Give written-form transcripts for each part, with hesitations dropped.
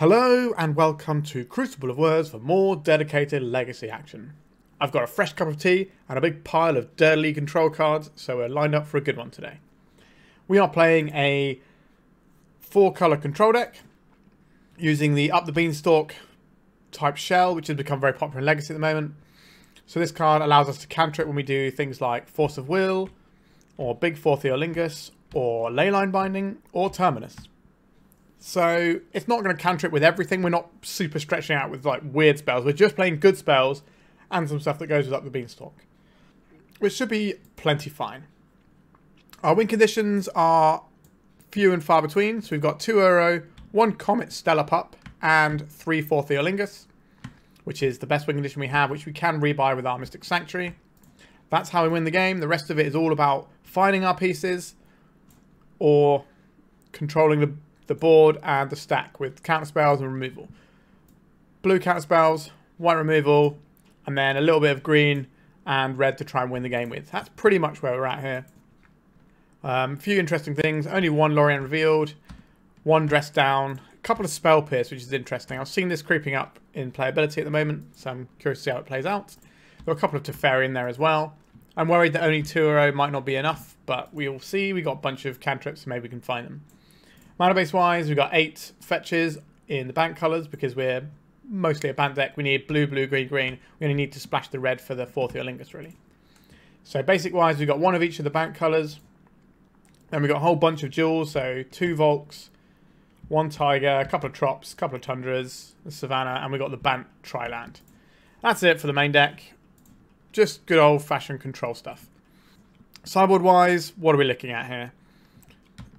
Hello and welcome to Crucible of Words for more dedicated legacy action. I've got a fresh cup of tea and a big pile of durdle control cards, so we're lined up for a good one today. We are playing a 4-colour control deck using the Up The Beanstalk type shell, which has become very popular in legacy at the moment. So this card allows us to counter it when we do things like Force of Will, or big Forth Eorlingas, or Leyline Binding, or Terminus. So it's not going to counter it with everything. We're not super stretching out with like weird spells. We're just playing good spells and some stuff that goes with Up The Beanstalk, which should be plenty fine. Our win conditions are few and far between. So we've got 2 Uro, 1 Comet Stellar Pup, and 3 Forth Eorlingas, which is the best win condition we have, which we can rebuy with our Mystic Sanctuary. That's how we win the game. The rest of it is all about finding our pieces or controlling the board and the stack with counter spells and removal. Blue counter spells, white removal, and then a little bit of green and red to try and win the game with. That's pretty much where we're at here. A few interesting things. Only 1 Lorien Revealed, 1 Dress Down, a couple of Spell Pierce, which is interesting. I've seen this creeping up in playability at the moment, so I'm curious to see how it plays out. There are a couple of Teferi in there as well. I'm worried that only 2 Uro might not be enough, but we'll see. We got a bunch of cantrips, so maybe we can find them. Mana base wise, we've got 8 fetches in the bank colours because we're mostly a bant deck. We need blue, blue, green, green. We only need to splash the red for the Forth Eorlingas, really. So basic wise, we've got 1 of each of the bank colours. Then we've got a whole bunch of jewels, so 2 Volks, 1 Taiga, a couple of Trops, a couple of Tundras, the Savannah, and we've got the Bant Tri-Land. That's it for the main deck. Just good old-fashioned control stuff. Sideboard wise, what are we looking at here?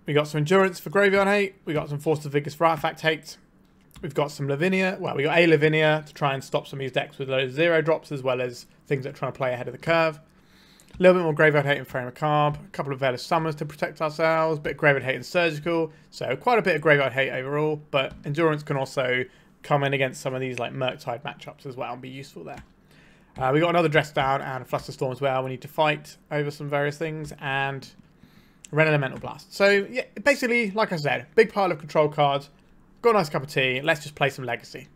We got some Endurance for Graveyard Hate. We got some Force of Vigor for Artifact Hate. We've got some Lavinia. Well, we got a Lavinia to try and stop some of these decks with those 0 drops, as well as things that are trying to play ahead of the curve. A little bit more Graveyard Hate in Faerie Macabre. A couple of Veil of Summers to protect ourselves. A bit of Graveyard Hate in Surgical. So quite a bit of Graveyard Hate overall. But Endurance can also come in against some of these like Murktide matchups as well and be useful there. We got another Dress Down and a Flusterstorm as well. We need to fight over some various things, and Ren Elemental Blast. So yeah, basically, like I said, big pile of control cards. Got a nice cup of tea. Let's just play some Legacy.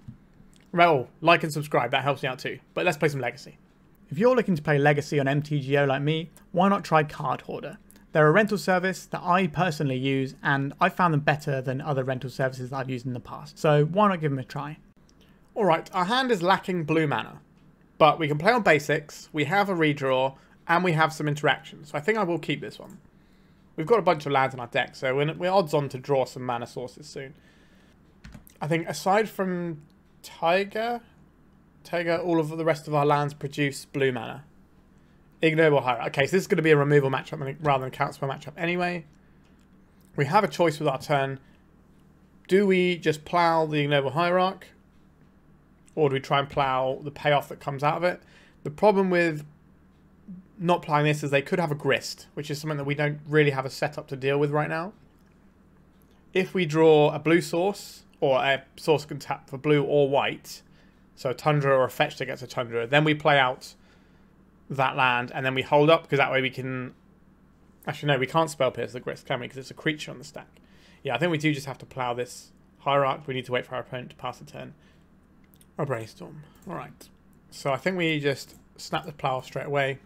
Well, like and subscribe, that helps me out too. But let's play some Legacy. If you're looking to play Legacy on MTGO like me, why not try Card Hoarder? They're a rental service that I personally use, and I found them better than other rental services that I've used in the past. So why not give them a try? Alright, our hand is lacking blue mana, but we can play on basics, we have a redraw, and we have some interactions. So I think I will keep this one. We've got a bunch of lands in our deck, so we're odds on to draw some mana sources soon. I think aside from Taiga, all of the rest of our lands produce blue mana. Ignoble Hierarch. Okay, so this is going to be a removal matchup rather than a counterspell matchup anyway. We have a choice with our turn. Do we just plow the Ignoble Hierarch, or do we try and plow the payoff that comes out of it? The problem with not playing this is they could have a grist, which is something that we don't really have a setup to deal with right now. If we draw a blue source, or a source can tap for blue or white, so a Tundra or a fetch that gets a Tundra, then we play out that land and then we hold up, because that way we can... Actually no, we can't Spell Pierce the grist, can we? Because it's a creature on the stack. Yeah, I think we do just have to plow this Hierarch. We need to wait for our opponent to pass the turn. Or Brainstorm. Alright. So I think we just snap the plow straight away.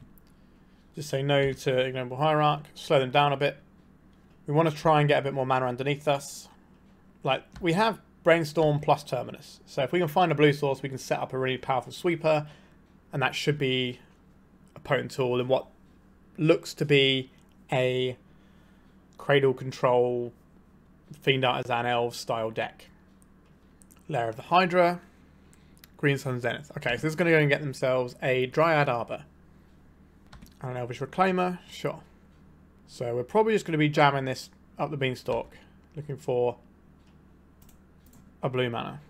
Just say no to Ignoble Hierarch, slow them down a bit. We want to try and get a bit more mana underneath us. Like, we have Brainstorm plus Terminus. So if we can find a blue source, we can set up a really powerful sweeper. And that should be a potent tool in what looks to be a Cradle Control Fiend Artisan Elves style deck. Lair of the Hydra. Green Sun Zenith. Okay, so this is going to go and get themselves a Dryad Arbor. And an Elvish Reclaimer, sure. So we're probably just going to be jamming this Up the Beanstalk, looking for a blue mana.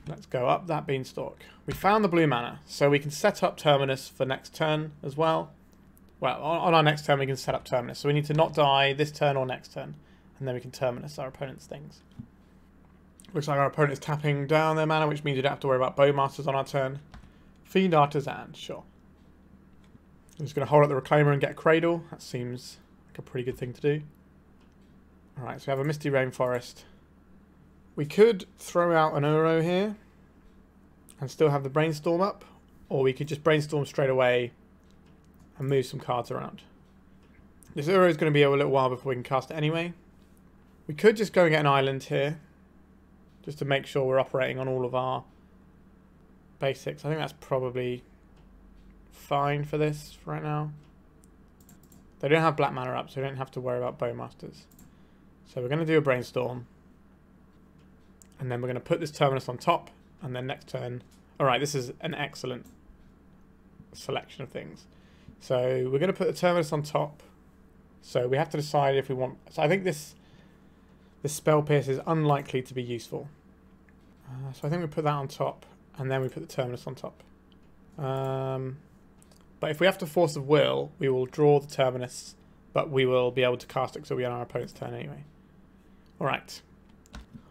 Let's go up that Beanstalk. We found the blue mana, so we can set up Terminus for next turn as well. Well, on our next turn we can set up Terminus, so we need to not die this turn or next turn, and then we can Terminus our opponent's things. Looks like our opponent is tapping down their mana, which means we don't have to worry about Bowmasters on our turn. Fiend Artisan, sure. I'm just going to hold up the Reclaimer and get a Cradle. That seems like a pretty good thing to do. Alright, so we have a Misty Rainforest. We could throw out an Uro here and still have the Brainstorm up, or we could just Brainstorm straight away and move some cards around. This Uro is going to be a little while before we can cast it anyway. We could just go and get an island here, just to make sure we're operating on all of our basics. I think that's probably fine for this right now. They don't have black mana up, so we don't have to worry about Bowmasters. So we're going to do a Brainstorm. And then we're going to put this Terminus on top, and then next turn... Alright, this is an excellent selection of things. So we're going to put the Terminus on top. So we have to decide if we want... So I think this Spell Pierce is unlikely to be useful. So I think we put that on top, and then we put the Terminus on top. But if we have to Force of Will, we will draw the Terminus, but we will be able to cast it because it'll be on our opponent's turn anyway. Alright.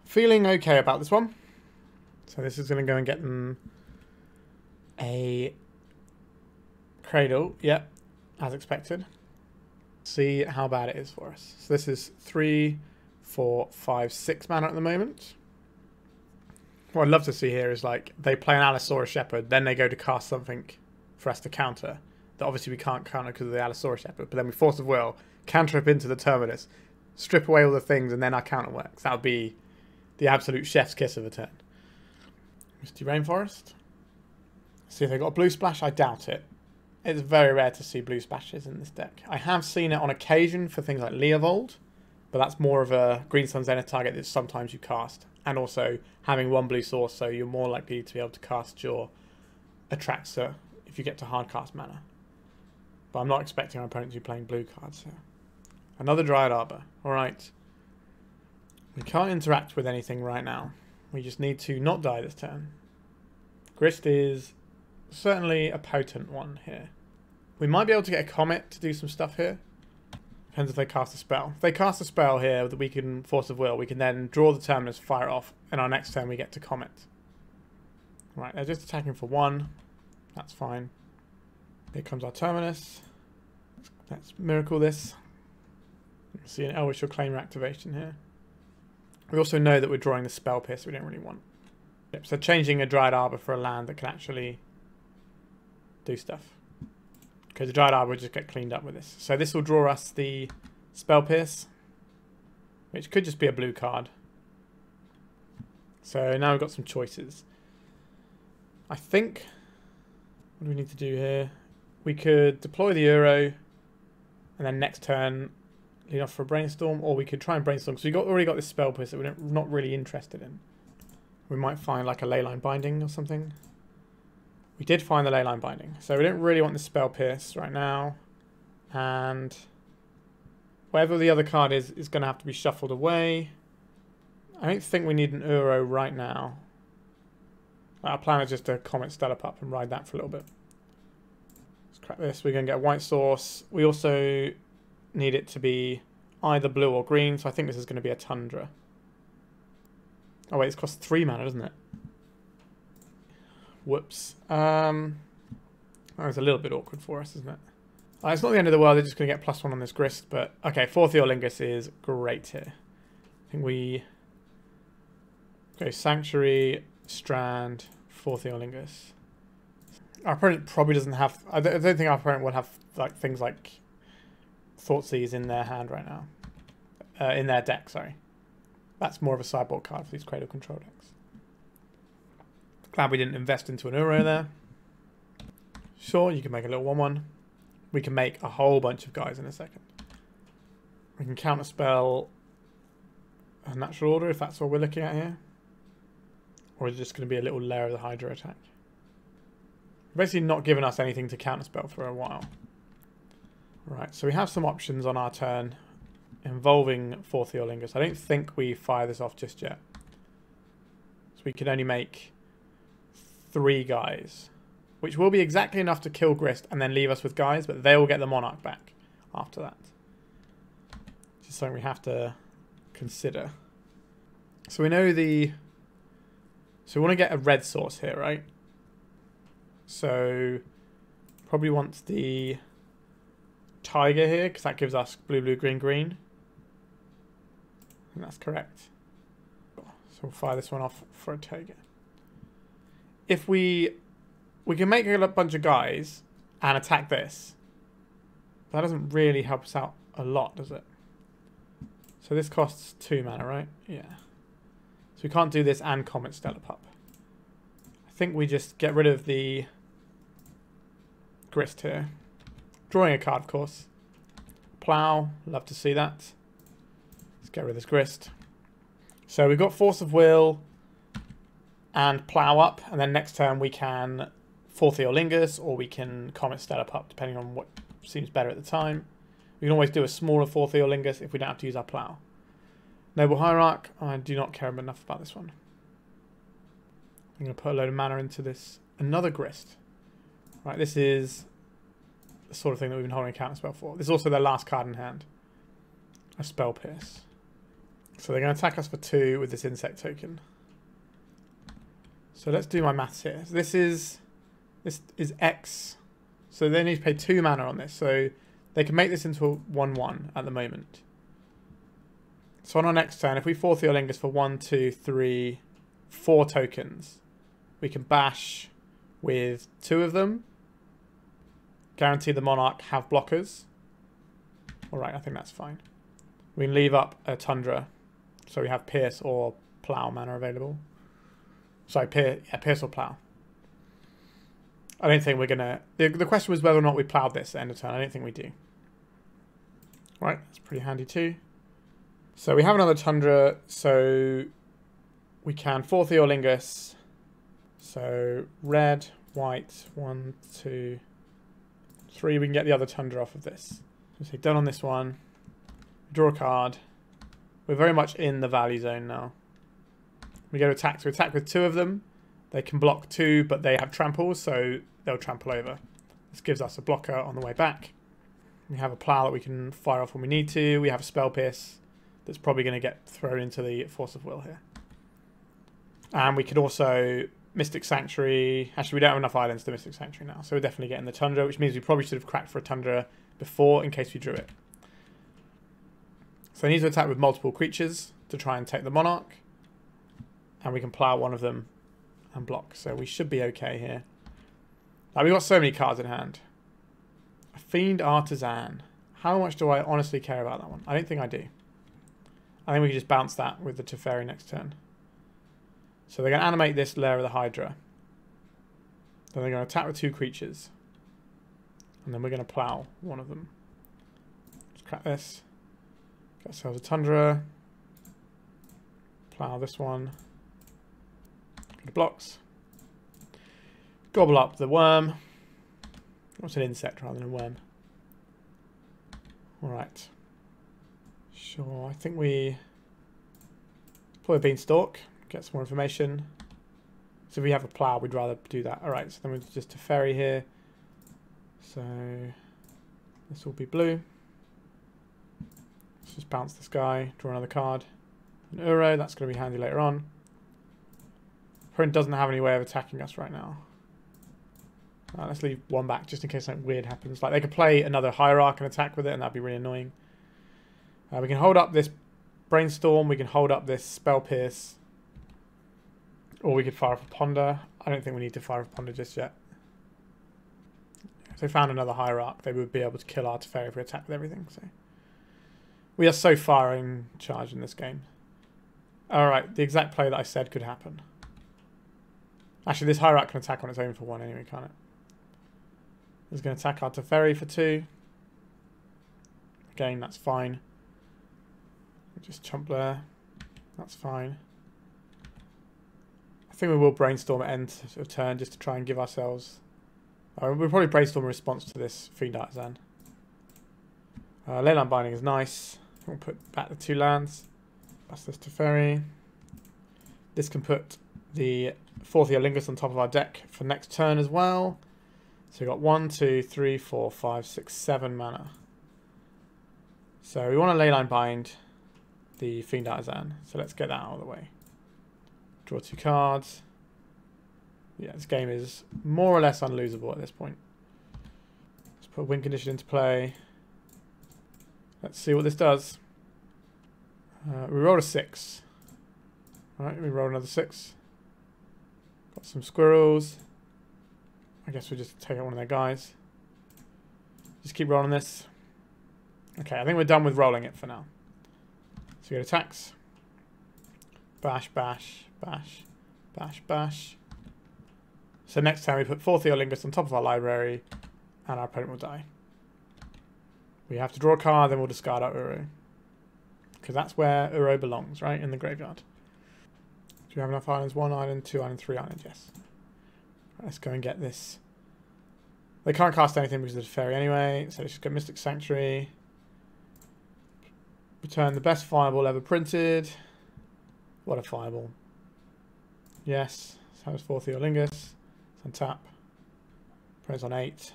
Feeling okay about this one. So this is going to go and get them a Cradle. Yep, as expected. See how bad it is for us. So this is 3, 4, 5, 6 mana at the moment. What I'd love to see here is like they play an Allosaurus Shepherd, then they go to cast something for us to counter. That obviously we can't counter because of the Allosaurus Shepherd, but then we Force of Will, cantrip into the Terminus, strip away all the things, and then our counter works. That would be the absolute chef's kiss of a turn. Misty Rainforest. See if they got a blue splash. I doubt it. It's very rare to see blue splashes in this deck. I have seen it on occasion for things like Leovold, but that's more of a Green Sun Zenith target that sometimes you cast. And also having one blue source, so you're more likely to be able to cast your Atraxa if you get to hard cast mana. But I'm not expecting our opponent to be playing blue cards here. Another Dryad Arbor. Alright. We can't interact with anything right now. We just need to not die this turn. Grist is certainly a potent one here. We might be able to get a Comet to do some stuff here. Depends if they cast a spell. If they cast a spell here that we can Force of Will, we can then draw the Terminus, fire it off, and our next turn we get to Comet. Right, they're just attacking for 1. That's fine. Here comes our Terminus. Let's miracle this. See an Elvish Claimer activation here. We also know that we're drawing the Spell Pierce we don't really want. Yep, so changing a Dryad Arbor for a land that can actually do stuff. Because the Dryad Arbor will just get cleaned up with this. So this will draw us the Spell Pierce, which could just be a blue card. So now we've got some choices. I think, what do we need to do here? We could deploy the Uro, and then next turn lead off for a Brainstorm, or we could try and Brainstorm, because we've already got this Spell Pierce that we're not really interested in. We might find like a Leyline Binding or something. We did find the Leyline Binding, so we don't really want the Spell Pierce right now. And whatever the other card is going to have to be shuffled away. I don't think we need an Uro right now. Our plan is just to Comet Stellar Pup and ride that for a little bit. Let's crack this. We're going to get a white source. We also need it to be either blue or green, so I think this is going to be a Tundra. Oh wait, it's cost 3 mana, doesn't it? Whoops. That was a little bit awkward for us, isn't it? It's not the end of the world, they're just going to get +1 on this Grist, but okay, Forth Eorlingas is great here. I think we go Sanctuary, Strand, Forth Eorlingas. Our opponent probably doesn't have... I don't think our opponent will have like things like Thoughtseize in their hand right now. In their deck, sorry. That's more of a sideboard card for these Cradle Control decks. Glad we didn't invest into an Uro there. Sure, you can make a little 1/1. We can make a whole bunch of guys in a second. We can counterspell a Natural Order if that's what we're looking at here. Or is it just going to be a little layer of the Hydra attack? Basically not giving us anything to counterspell for a while. Right, so we have some options on our turn involving Forth Eorlingas. I don't think we fire this off just yet. So we can only make 3 guys, which will be exactly enough to kill Grist and then leave us with guys, but they will get the Monarch back after that. Just something we have to consider. So we know the... So we want to get a red source here, right? So probably want the Taiga here, because that gives us blue, blue, green, green. And that's correct. So we'll fire this one off for a Taiga. If we can make a bunch of guys and attack this. That doesn't really help us out a lot, does it? So this costs 2 mana, right? Yeah. So we can't do this and Comet Stellar Pup. I think we just get rid of the Grist here. Drawing a card, of course. Plow, love to see that. Let's get rid of this Grist. So we've got Force of Will and Plow up, and then next turn we can Forth Eorlingas or we can Comet Stellar Pup, depending on what seems better at the time. We can always do a smaller Forth Eorlingas if we don't have to use our Plow. Noble Hierarch, I do not care enough about this one. I'm going to put a load of mana into this. Another Grist. Right, this is the sort of thing that we've been holding a counter spell for. This is also their last card in hand. A Spell Pierce. So they're going to attack us for 2 with this insect token. So let's do my maths here. So this is X. So they need to pay 2 mana on this. So they can make this into a 1/1 at the moment. So on our next turn, if we Forth Eorlingas for 1, 2, 3, 4 tokens, we can bash with 2 of them. Guarantee the Monarch have blockers. Alright, I think that's fine. We can leave up a Tundra. So we have Pierce or Plow mana available. Sorry, Pierce or Plow. I don't think we're going to... The question was whether or not we plowed this at end of turn. I don't think we do. Right, that's pretty handy too. So we have another Tundra, so we can Forth Eorlingas. So red, white, 1, 2, 3. We can get the other Tundra off of this. So done on this one. Draw a card. We're very much in the value zone now. We go to attack. So attack with 2 of them. They can block 2, but they have tramples, so they'll trample over. This gives us a blocker on the way back. We have a Plow that we can fire off when we need to. We have a Spell Pierce that's probably going to get thrown into the Force of Will here. And we could also Mystic Sanctuary. Actually, we don't have enough islands to Mystic Sanctuary now, so we're definitely getting the Tundra, which means we probably should have cracked for a Tundra before in case we drew it. So I need to attack with multiple creatures to try and take the Monarch. And we can Plow one of them and block. So we should be okay here. We've got so many cards in hand. A Fiend Artisan. How much do I honestly care about that one? I don't think I do. I think we can just bounce that with the Teferi next turn. So they're going to animate this Lair of the Hydra. Then they're going to attack with 2 creatures. And then we're going to Plow one of them. Let's crack this. Get ourselves a Tundra. Plow this one. Go to blocks. Gobble up the worm. What's an insect rather than a worm? Alright. Sure, I think we pull a Beanstalk, get some more information. So if we have a Plow, we'd rather do that. Alright, so then we'll just Teferi here. So this will be blue. Let's just bounce this guy, draw another card. An Uro, that's going to be handy later on. Opponent doesn't have any way of attacking us right now. Let's leave one back just in case something weird happens. Like they could play another Hierarch and attack with it, and that'd be really annoying. We can hold up this Brainstorm. We can hold up this Spell Pierce. Or we could fire off a Ponder. I don't think we need to fire off a Ponder just yet. If they found another Hierarch, they would be able to kill our Teferi if we attack with everything. So we are so far in charge in this game. Alright, the exact play that I said could happen. Actually, this Hierarch can attack on its own for 1 anyway, can't it? It's going to attack our Teferi for 2. Again, that's fine. Just chump there. That's fine. I think we will Brainstorm at end of turn just to try and give ourselves... we'll probably Brainstorm a response to this Fiend Artisan. Leyline Binding is nice. We'll put back the 2 lands. That's this Teferi. This can put the Forth Eorlingas on top of our deck for next turn as well. So we've got 1, 2, 3, 4, 5, 6, 7 mana. So we want to Leyline Bind the Fiend Artisan. So let's get that out of the way. Draw 2 cards. Yeah, this game is more or less unlosable at this point. Let's put Win Condition into play. Let's see what this does. We rolled a 6. Alright, we roll another 6. Got some squirrels. I guess we'll just take out one of their guys. Just keep rolling this. Okay, I think we're done with rolling it for now. So we get attacks. Bash, bash, bash, bash, bash. So next time we put Forth Eorlingas on top of our library and our opponent will die. We have to draw a card, then we'll discard our Uro. Because that's where Uro belongs, right? In the graveyard. Do we have enough islands? 1 island, 2 island, 3 island, yes. Right, let's go and get this. They can't cast anything because of the Teferi anyway, so let's just go Mystic Sanctuary. Return the best fireball ever printed. What a fireball. Yes, so it's Forth Eorlingas. It's on tap. Opponent's on 8.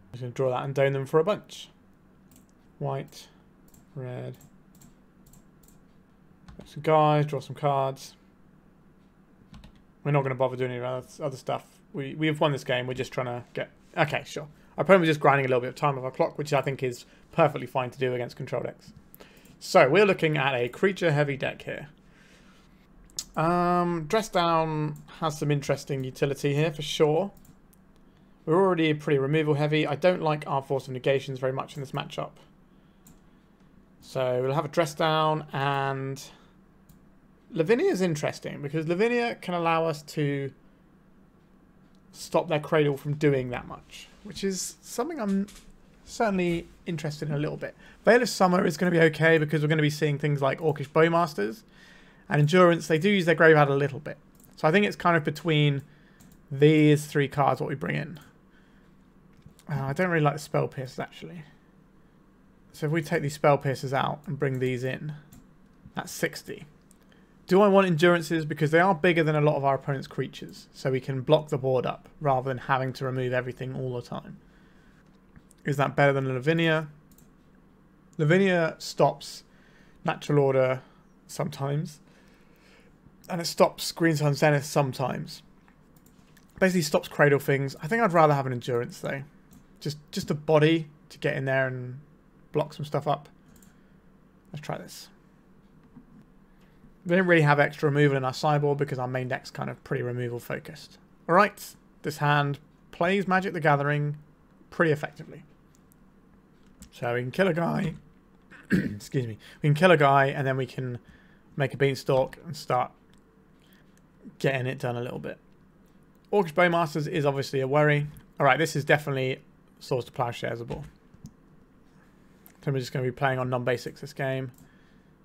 I'm just going to draw that and dome them for a bunch. White, red. Got some guys, draw some cards. We're not going to bother doing any other stuff. We've won this game. We're just trying to get... Okay, sure. Our opponent was just grinding a little bit of time of our clock, which I think is perfectly fine to do against control decks. So, we're looking at a creature-heavy deck here. Dress Down has some interesting utility here, for sure. We're already pretty removal-heavy. I don't like our Force of Negations very much in this matchup. So, we'll have a Dress Down, and... Lavinia is interesting, because Lavinia can allow us to stop their Cradle from doing that much, which is something I'm certainly interested in a little bit. Veil of Summer is going to be okay, because we're going to be seeing things like Orcish Bowmasters, and Endurance, they do use their graveyard a little bit. So I think it's kind of between these 3 cards what we bring in. I don't really like the Spell Piercers, actually. So if we take these Spell Piercers out and bring these in, that's 60. Do I want Endurances? Because they are bigger than a lot of our opponent's creatures. So we can block the board up rather than having to remove everything all the time. Is that better than Lavinia? Lavinia stops Natural Order sometimes. And it stops Green Sun Zenith sometimes. Basically stops Cradle things. I think I'd rather have an Endurance though. Just a body to get in there and block some stuff up. Let's try this. We don't really have extra removal in our sideboard because our main deck's kind of pretty removal focused. Alright, this hand plays Magic the Gathering pretty effectively. So we can kill a guy. Excuse me. We can kill a guy and then we can make a Beanstalk and start getting it done a little bit. Orcish Bowmasters is obviously a worry. Alright, this is definitely Swords to Plowsharesable. So we're just going to be playing on non-basics this game.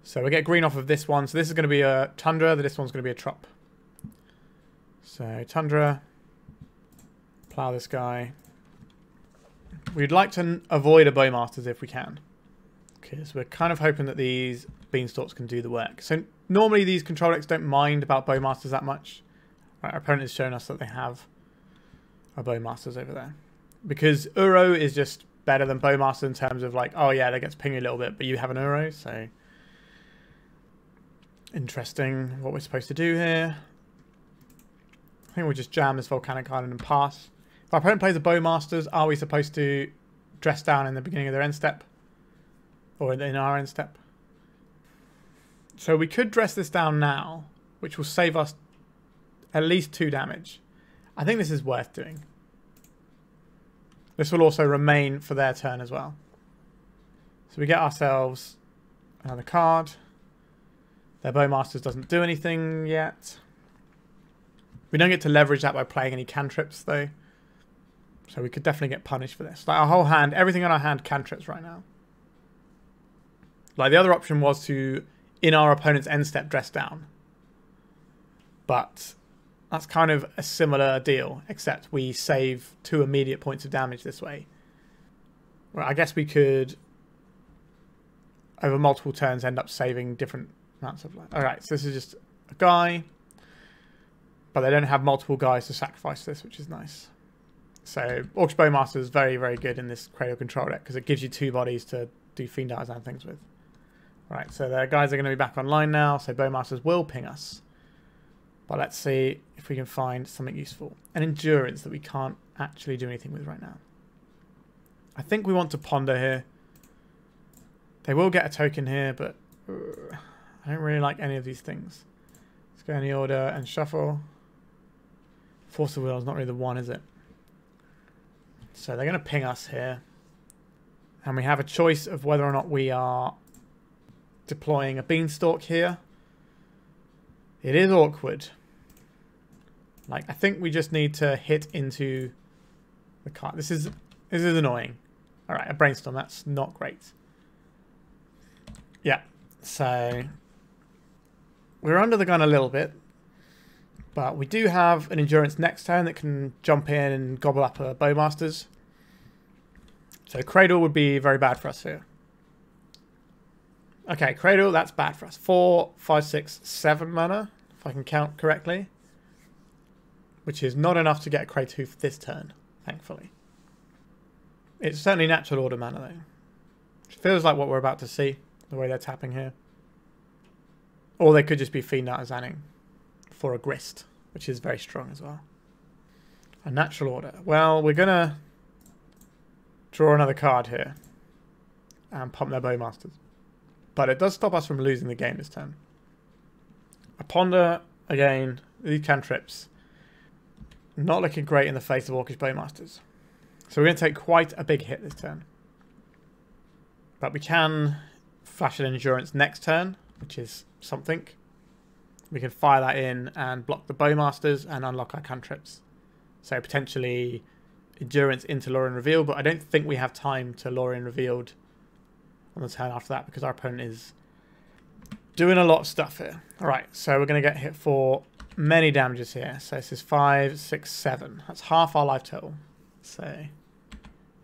So we get green off of this one. So this is going to be a Tundra. This one's going to be a Trop. So Tundra. Plow this guy. We'd like to avoid a Bowmasters if we can. Because we're kind of hoping that these Beanstalks can do the work. So normally these control decks don't mind about Bowmasters that much. Right, our opponent has shown us that they have our Bowmasters over there. Because Uro is just better than Bowmaster in terms of like, oh yeah, they get to ping you a little bit, but you have an Uro, so... Interesting what we're supposed to do here. I think we'll just jam this Volcanic Island and pass. If our opponent plays a Bowmasters, are we supposed to dress down in the beginning of their end step? Or in our end step? So we could dress this down now, which will save us at least 2 damage. I think this is worth doing. This will also remain for their turn as well. So we get ourselves another card. Their Bowmasters doesn't do anything yet. We don't get to leverage that by playing any cantrips though. So we could definitely get punished for this. Like our whole hand, everything on our hand cantrips right now. Like the other option was to, in our opponent's end step, dress down. But that's kind of a similar deal, except we save 2 immediate points of damage this way. Well, I guess we could, over multiple turns, end up saving different amounts of life. Alright, so this is just a guy. But they don't have multiple guys to sacrifice this, which is nice. So, Orcish Bowmaster is very, very good in this Cradle Control deck, because it gives you 2 bodies to do Fiend Artisan things with. Alright, so their guys are going to be back online now, so Bowmasters will ping us. But let's see if we can find something useful. An Endurance that we can't actually do anything with right now. I think we want to ponder here. They will get a token here, but I don't really like any of these things. Let's go in the order and shuffle. Force of Will is not really the one, is it? So they're going to ping us here. And we have a choice of whether or not we are deploying a Beanstalk here. It is awkward. Like, I think we just need to hit into the card. This is annoying. Alright, a Brainstorm. That's not great. Yeah. So we're under the gun a little bit. But we do have an Endurance next turn that can jump in and gobble up a Bowmasters. So Cradle would be very bad for us here. Okay, Cradle, that's bad for us. 4, 5, 6, 7 mana, if I can count correctly. Which is not enough to get a Cradle Hoof this turn, thankfully. It's certainly natural order mana, though. It feels like what we're about to see, the way they're tapping here. Or they could just be Fiend Artisaning for a Grist, which is very strong as well. A natural order. Well, we're going to draw another card here and pump their Bowmasters. But it does stop us from losing the game this turn. I ponder, again, these cantrips. Not looking great in the face of Orcish Bowmasters. So we're going to take quite a big hit this turn. But we can flash an Endurance next turn, which is something. We can fire that in and block the Bowmasters and unlock our cantrips. So potentially Endurance into Lorien Revealed, but I don't think we have time to Lorien Revealed on the turn after that because our opponent is doing a lot of stuff here. Alright, so we're going to get hit for many damages here. So this is 5, 6, 7. That's half our life total. So,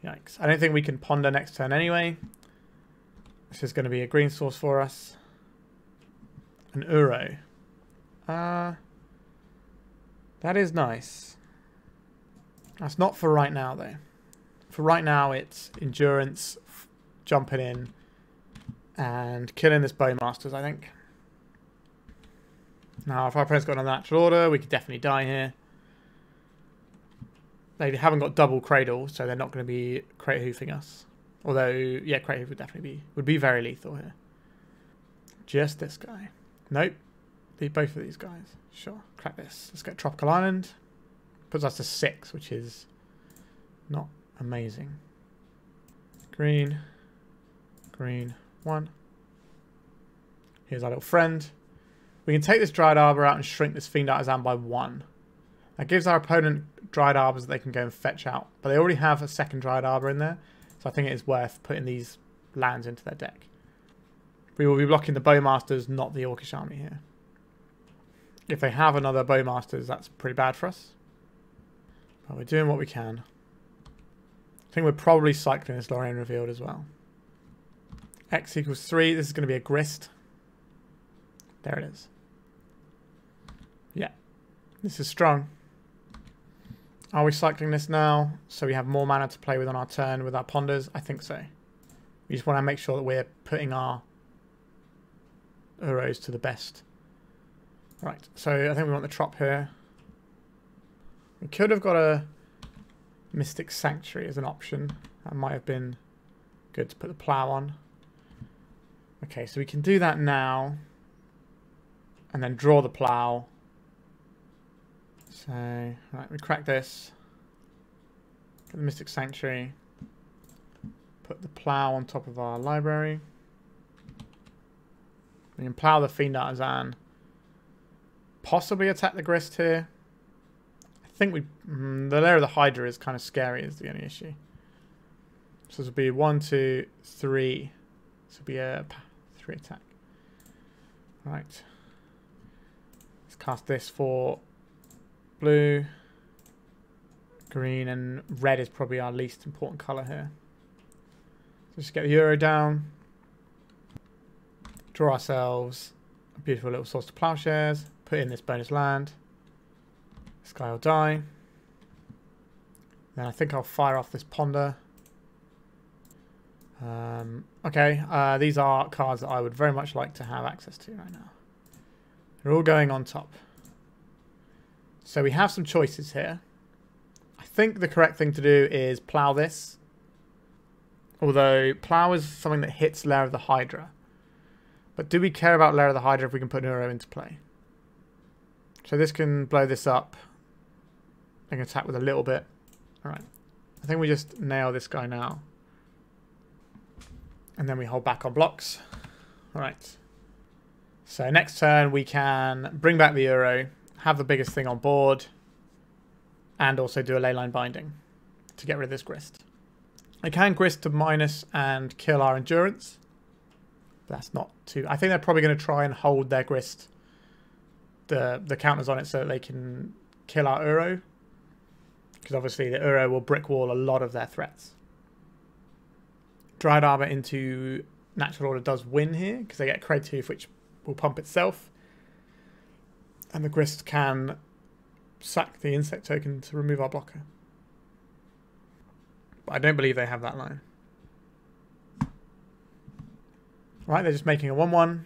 yikes. I don't think we can ponder next turn anyway. This is going to be a green source for us. An Uro. That is nice. That's not for right now, though. For right now, it's Endurance, jumping in, and killing this Bowmasters, I think. Now, if our opponent's got another natural order, we could definitely die here. They haven't got double Cradle, so they're not going to be Cradle Hoofing us. Although, yeah, Cradle Hoof would definitely be very lethal here. Just this guy. Nope. Both of these guys. Sure. Crack this. Let's get Tropical Island. Puts us to 6, which is not amazing. Green. Green. 1. Here's our little friend. We can take this Dryad Arbor out and shrink this Fiend Artisan by 1. That gives our opponent Dryad Arbors that they can go and fetch out. But they already have a second Dryad Arbor in there. So I think it is worth putting these lands into their deck. We will be blocking the Bowmasters, not the Orcish army here. If they have another Bowmasters, that's pretty bad for us. But we're doing what we can. I think we're probably cycling this Lorien Revealed as well. X equals 3. This is going to be a Grist. There it is. Yeah. This is strong. Are we cycling this now so we have more mana to play with on our turn with our ponders? I think so. We just want to make sure that we're putting our Uros to the best. Right, so I think we want the Trop here. We could have got a Mystic Sanctuary as an option. That might have been good to put the Plow on. Okay, so we can do that now. And then draw the Plow. So, right, we crack this. Get the Mystic Sanctuary. Put the Plow on top of our library. We can Plow the Fiend Artisan. Possibly attack the Grist here. I think we... the layer of the Hydra is kind of scary is the only issue. So this will be 1, 2, 3. This will be a 3 attack. Right. Let's cast this for blue. Green and red is probably our least important colour here. So just get the Euro down. Draw ourselves a beautiful little source to Plowshares. Put in this bonus land. This guy will die. Then I think I'll fire off this Ponder. Okay, these are cards that I would very much like to have access to right now. They're all going on top. So we have some choices here. I think the correct thing to do is Plow this. Although Plow is something that hits Lair of the Hydra. But do we care about Lair of the Hydra if we can put an Uro into play? So this can blow this up. I can attack with a little bit. Alright. I think we just nail this guy now. And then we hold back on blocks. Alright. So next turn we can bring back the Uro, have the biggest thing on board, and also do a Leyline Binding to get rid of this Grist. I can Grist to minus and kill our Endurance. But that's not too... I think they're probably going to try and hold their Grist, the counters on it, so that they can kill our Uro. Because obviously the Uro will brick wall a lot of their threats. Dryad Arbor into Natural Order does win here, because they get Creative, which will pump itself. And the Grist can sack the insect token to remove our blocker. But I don't believe they have that line. Right, they're just making a 1-1.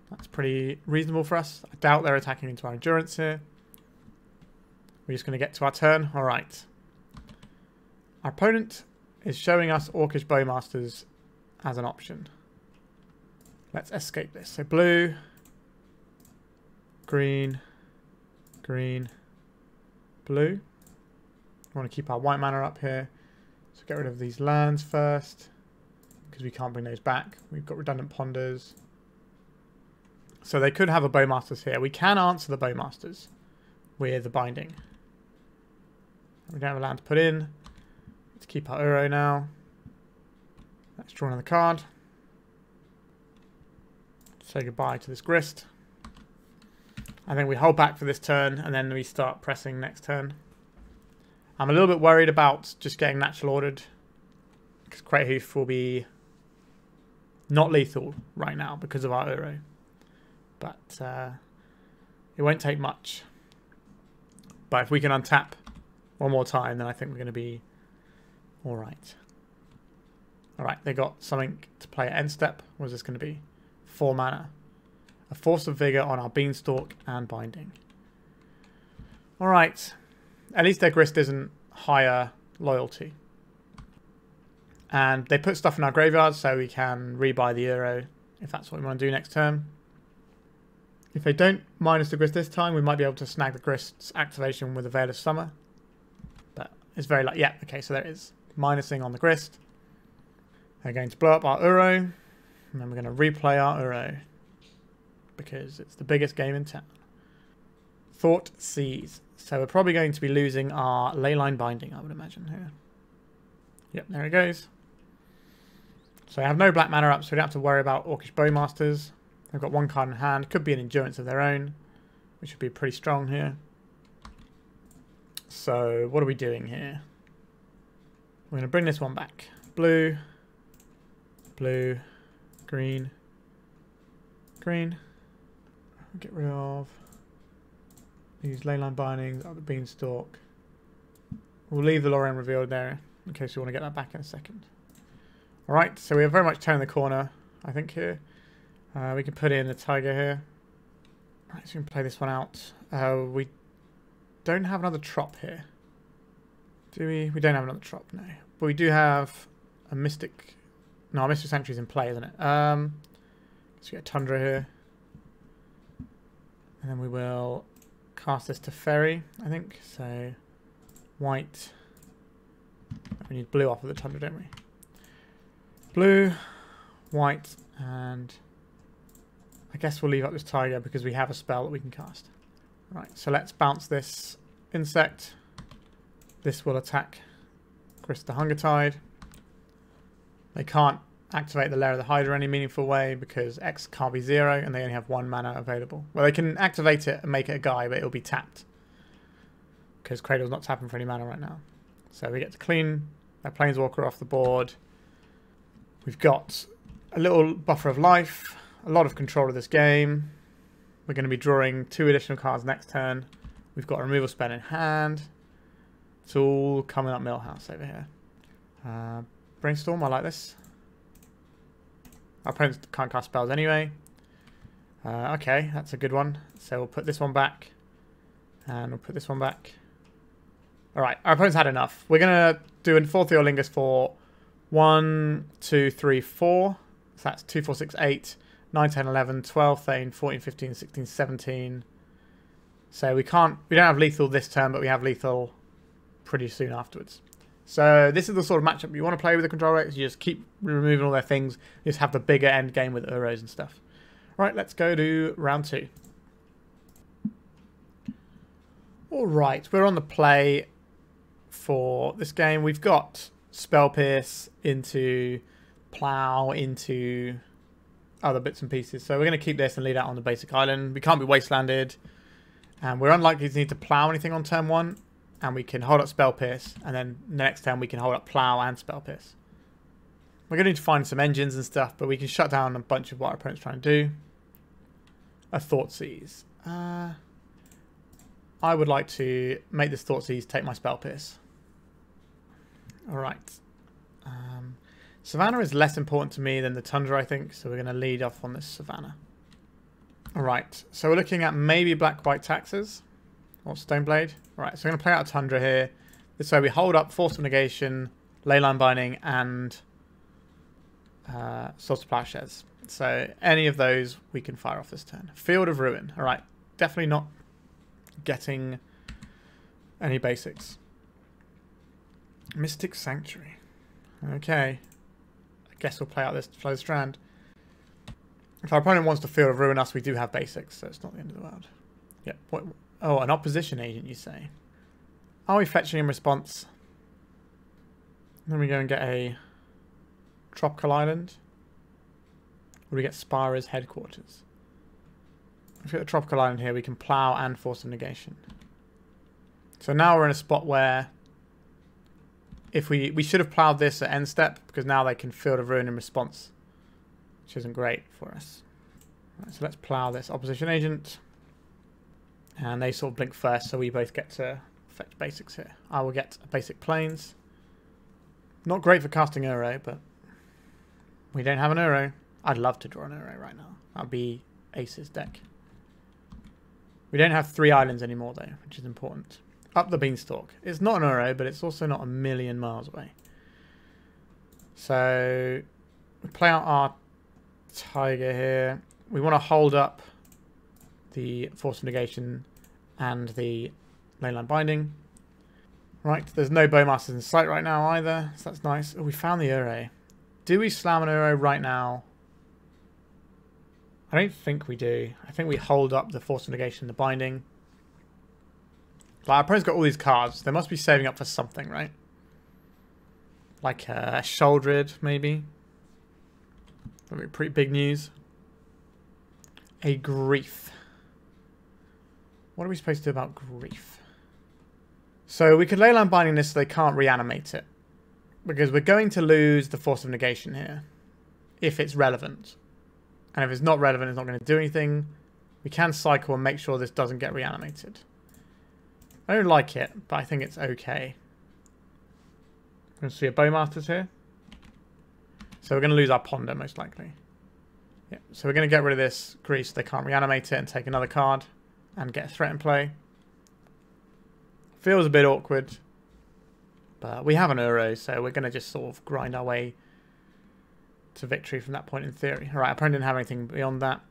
That's pretty reasonable for us. I doubt they're attacking into our Endurance here. We're just going to get to our turn. Alright. Our opponent is showing us Orcish Bowmasters as an option. Let's escape this. So blue, green, green, blue. We want to keep our white mana up here. So get rid of these lands first, because we can't bring those back. We've got redundant ponders. So they could have a Bowmasters here. We can answer the Bowmasters with the Binding. We don't have a land to put in. Let's keep our Uro now. Let's draw another card. Say goodbye to this Grist. I think we hold back for this turn, and then we start pressing next turn. I'm a little bit worried about just getting natural ordered, because Crayhoof will be not lethal right now because of our Uro. But it won't take much. But if we can untap one more time, then I think we're going to be alright. Alright, they got something to play at end step. What is this going to be? 4 mana. A Force of Vigor on our Beanstalk and Binding. Alright. At least their Grist isn't higher loyalty. And they put stuff in our graveyard so we can rebuy the Uro if that's what we want to do next turn. If they don't minus the Grist this time, we might be able to snag the Grist's activation with a Veil of Summer. But it's very like, yeah, okay, so there it is. Minusing on the Grist. They're going to blow up our Uro. And then we're going to replay our Uro. Because it's the biggest game in town. Thought Seize. So we're probably going to be losing our Leyline Binding, I would imagine, here. Yep, there it goes. So I have no black mana up, so we don't have to worry about Orcish Bowmasters. They've got one card in hand. Could be an Endurance of their own, which would be pretty strong here. So what are we doing here? We're going to bring this one back. Blue, blue, green, green. Get rid of these Leyline Bindings, Up The Beanstalk. We'll leave the Lorien Revealed there in case you want to get that back in a second. Alright, so we are very much turning the corner, I think, here. We can put in the Taiga here. Right, so we can play this one out. We don't have another trop here. Do we? We don't have another trop, no. But we do have a Mystic... No, our Mystic Sanctuary's in play, isn't it? So we get a Tundra here. And then we will cast this Teferi, I think. So, white. We need blue off of the Tundra, don't we? Blue, white, and I guess we'll leave up this Taiga because we have a spell that we can cast. Right, so let's bounce this insect. This will attack Grist the Hunger Tide. They can't activate the Lair of the Hydra in any meaningful way because X can't be 0 and they only have 1 mana available. Well, they can activate it and make it a guy, but it'll be tapped because Cradle's not tapping for any mana right now. So we get to clean that Planeswalker off the board. We've got a little buffer of life, a lot of control of this game. We're going to be drawing 2 additional cards next turn. We've got a removal spell in hand. It's all coming up Millhouse over here. Brainstorm, I like this. Our opponents can't cast spells anyway. Okay, that's a good one. So we'll put this one back. And we'll put this one back. Alright, our opponent's had enough. We're going to do a Forth Eorlingas for 1, 2, 3, 4. So that's 2, 4, 6, 8. 9, 10, 11, 12, 13, 14, 15, 16, 17. So we don't have lethal this turn, but we have lethal pretty soon afterwards. So this is the sort of matchup you want to play with the control decks. You just keep removing all their things. You just have the bigger end game with Uros and stuff. Right, let's go to round 2. Alright, we're on the play for this game. We've got Spell Pierce into Plow into other bits and pieces. So we're going to keep this and lead out on the basic island. We can't be wastelanded. And we're unlikely to need to Plow anything on turn 1. And we can hold up Spell Pierce. And then the next turn we can hold up Plow and Spell Pierce. We're going to need to find some engines and stuff. But we can shut down a bunch of what our opponent's trying to do. A Thoughtseize. I would like to make this Thoughtseize take my Spell Pierce. Alright. Savannah is less important to me than the Tundra, I think. So we're going to lead off on this Savannah. Alright. So we're looking at maybe Black-White Taxes. Or Stoneblade. Alright. So we're going to play out a Tundra here. This way we hold up Force of Negation, Leyline Binding, and Source of Plowshares. So any of those we can fire off this turn. Field of Ruin. Alright. Definitely not getting any basics. Mystic Sanctuary. Okay. I guess we'll play out this Flooded Strand. If our opponent wants to Field of Ruin us, we do have basics, so it's not the end of the world. Yep. What, oh, an opposition agent, you say? Are we fetching in response? Then we go and get a Tropical Island. Or we get Spara's headquarters. If we get the Tropical Island here, we can Plow and Force of Negation. So now we're in a spot where if we should have plowed this at end step, because now they can Field of Ruin in response, which isn't great for us. Right, so let's plow this opposition agent. And they sort of blink first, so we both get to fetch basics here. I will get a basic planes. Not great for casting Uro, but we don't have an Uro. I'd love to draw an Uro right now. That'd be Ace's deck. We don't have 3 islands anymore, though, which is important. Up the Beanstalk. It's not an Uro, but it's also not a million miles away. So we play out our Taiga here. We want to hold up the Force of Negation and the Leyline Binding. Right, there's no Bowmasters in sight right now either, so that's nice. Oh, we found the Uro. Do we slam an Uro right now? I don't think we do. I think we hold up the Force of Negation and the Binding. Like, our opponent's got all these cards. They must be saving up for something, right? Like a Shouldered, maybe. That'd be pretty big news. A Grief. What are we supposed to do about Grief? So we could Leyline Binding this so they can't reanimate it. Because we're going to lose the Force of Negation here. If it's relevant. And if it's not relevant, it's not going to do anything. We can cycle and make sure this doesn't get reanimated. I don't like it, but I think it's okay. We're going to see a Bowmasters here. So we're going to lose our Ponder, most likely. Yeah. So we're going to get rid of this Grease. They can't reanimate it and take another card and get a threat in play. Feels a bit awkward. But we have an Uro, so we're going to just sort of grind our way to victory from that point in theory. Alright, our opponent didn't have anything beyond that.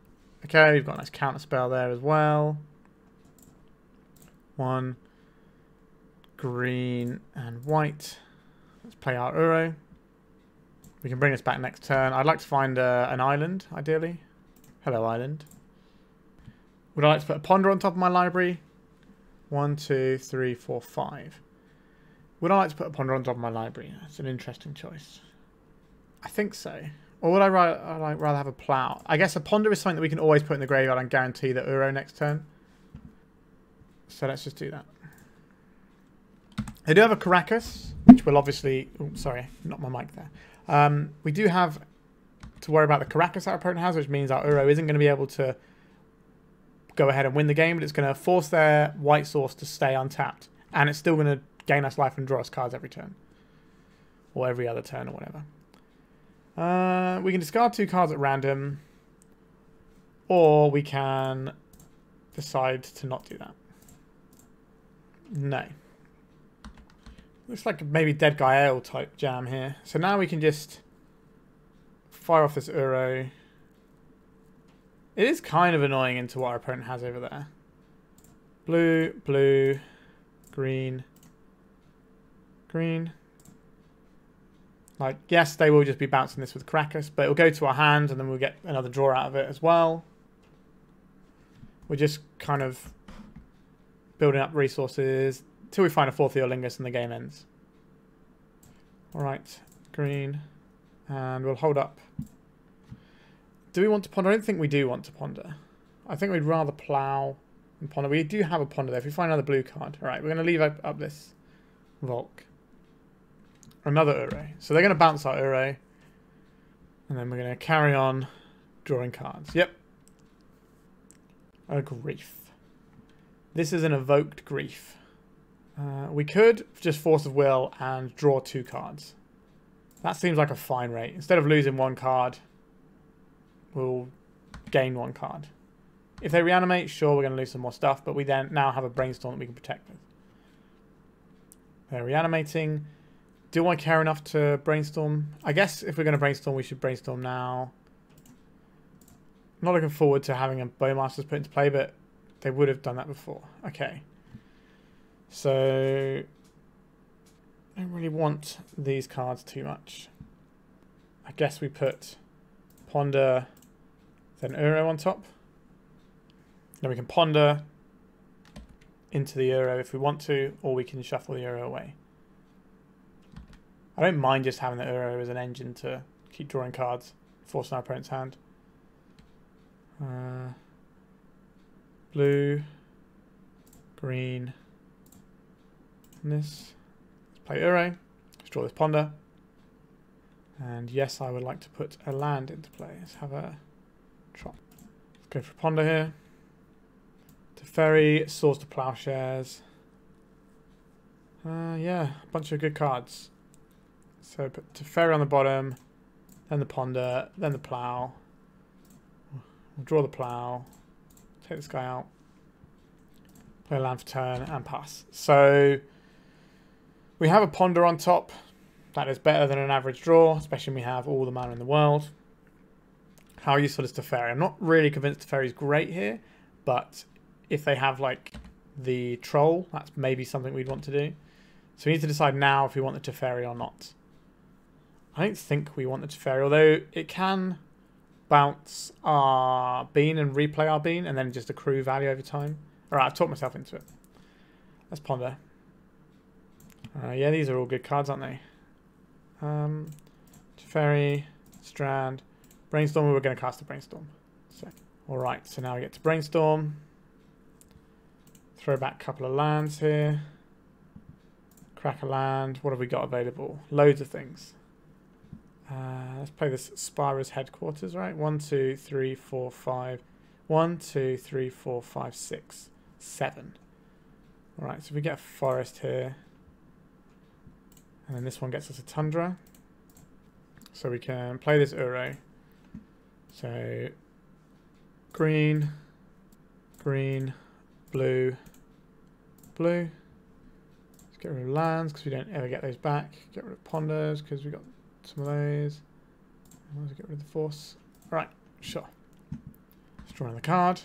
Okay, we've got a nice counter spell there as well. 1 green and white. Let's play our Uro. We can bring this back next turn. I'd like to find an island, ideally. Hello, island. Would I like to put a Ponder on top of my library? 1, 2, 3, 4, 5. Would I like to put a Ponder on top of my library? That's an interesting choice. I think so. Or would I rather have a Plow? I guess a Ponder is something that we can always put in the graveyard and guarantee the Uro next turn. So let's just do that. They do have a Caracas, which will obviously... Oh, sorry, not my mic there. We do have to worry about the Caracas our opponent has, which means our Uro isn't going to be able to go ahead and win the game, but it's going to force their white source to stay untapped. And it's still going to gain us life and draw us cards every turn. Or every other turn or whatever. We can discard 2 cards at random. Or we can decide to not do that. No. Looks like maybe Dead Guy Ale type jam here. So now we can just fire off this Uro. It is kind of annoying into what our opponent has over there. Blue, blue, green, green. Like, yes, they will just be bouncing this with Krakus, but it'll go to our hand and then we'll get another draw out of it as well. We're just kind of building up resources till we find a Forth Eorlingas and the game ends. Alright, green. And we'll hold up. Do we want to ponder? I don't think we do want to ponder. I think we'd rather plow than ponder. We do have a ponder there. If we find another blue card. Alright, we're going to leave up this Volk. Another Ure. So they're going to bounce our Ure. And then we're going to carry on drawing cards. Yep. A grief. This is an evoked grief. We could just Force of Will and draw 2 cards. That seems like a fine rate. Instead of losing 1 card, we'll gain 1 card. If they reanimate, sure, we're going to lose some more stuff, but we then now have a Brainstorm that we can protect with. They're reanimating. Do I care enough to Brainstorm? I guess if we're going to Brainstorm, we should Brainstorm now. I'm not looking forward to having a Bowmasters put into play, but they would have done that before. Okay. So I don't really want these cards too much. I guess we put Ponder, then Uro on top. Then we can Ponder into the Uro if we want to, or we can shuffle the Uro away. I don't mind just having the Uro as an engine to keep drawing cards, forcing our opponent's hand. Blue, green, and this. Let's play Uro. Let's draw this Ponder. And yes, I would like to put a land into play. Let's have a trot. Let's go for Ponder here. Teferi, Swords to Plowshares. Yeah, a bunch of good cards. So put Teferi on the bottom, then the Ponder, then the Plow. We'll draw the Plow, take this guy out, play a land for turn, and pass. So we have a Ponder on top. That is better than an average draw, especially when we have all the mana in the world. How useful is Teferi? I'm not really convinced Teferi's great here, but if they have like the Troll, that's maybe something we'd want to do. So we need to decide now if we want the Teferi or not. I don't think we want the Teferi, although it can bounce our bean and replay our bean and then just accrue value over time. Alright, I've talked myself into it. Let's Ponder. Yeah, these are all good cards, aren't they? Teferi, Strand, Brainstorm. We were going to cast a Brainstorm. So, alright, so now we get to Brainstorm. Throw back a couple of lands here. Crack a land. What have we got available? Loads of things. Let's play this Spara's headquarters, right? 1, 2, 3, 4, 5. 1, 2, 3, 4, 5, 6, 7. Alright, so we get a forest here. And then this one gets us a Tundra. So we can play this Uro. So green, green, blue, blue. Let's get rid of lands because we don't ever get those back. Get rid of Ponders because we got some of those. Let's get rid of the Force. Right, sure. Let's draw another card.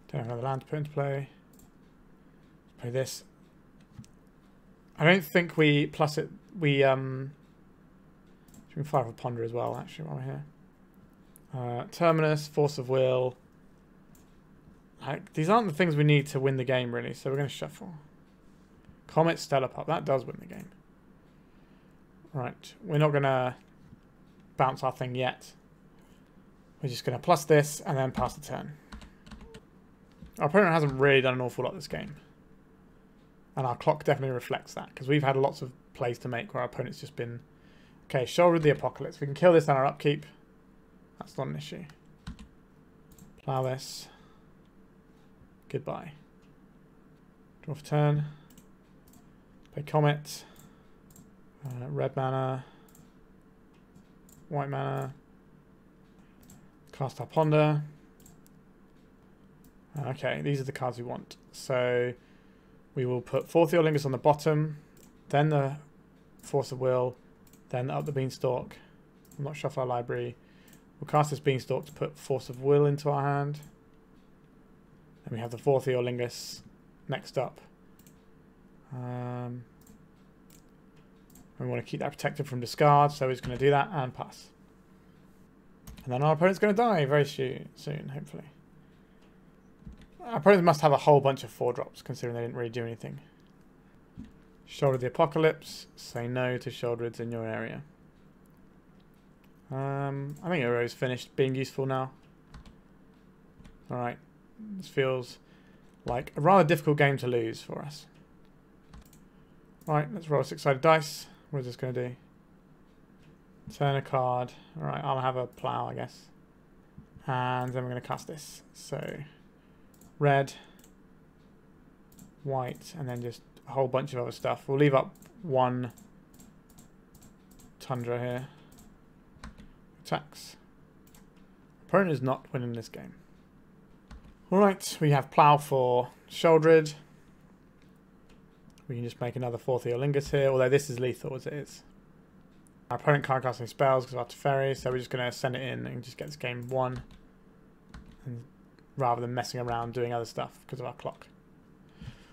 Don't have another land to put into play. Let's play this. I don't think we plus it. We can fire for Ponder as well. Actually, while we're here, Terminus, Force of Will. Like, these aren't the things we need to win the game, really. So we're going to shuffle. Comet, Stellar Pup. That does win the game. Right, we're not going to bounce our thing yet. We're just going to plus this and then pass the turn. Our opponent hasn't really done an awful lot this game. And our clock definitely reflects that, because we've had lots of plays to make where our opponent's just been... Okay, Shoulder of the Apocalypse. We can kill this on our upkeep. That's not an issue. Plow this. Goodbye. Draw for turn. Play Comet. Red mana. White mana. Cast our Ponder. Okay, these are the cards we want. So... we will put Forth Eorlingas on the bottom, then the Force of Will, then Up the Beanstalk. We'll not shuffle our library. We'll cast this Beanstalk to put Force of Will into our hand. And we have the Forth Eorlingas next up. We want to keep that protected from discard, so we're just going to do that and pass. And then our opponent's going to die very soon, hopefully. Our opponents must have a whole bunch of 4-drops, considering they didn't really do anything. Shoulder the Apocalypse. Say no to Shouldereds in your area. I think Uro's finished being useful now. Alright. This feels like a rather difficult game to lose for us. Alright, let's roll a 6-sided dice. What is this going to do? Turn a card. Alright, I'll have a plow, I guess. And then we're going to cast this. So, red, white, and then just a whole bunch of other stuff. We'll leave up one Tundra here. Attacks. Opponent is not winning this game. Alright, we have plow for Shouldered. We can just make another Forth Eorlingas here, although this is lethal as it is. Our opponent can't cast any spells because of our Teferi, so we're just going to send it in and just get this game won. And rather than messing around doing other stuff because of our clock.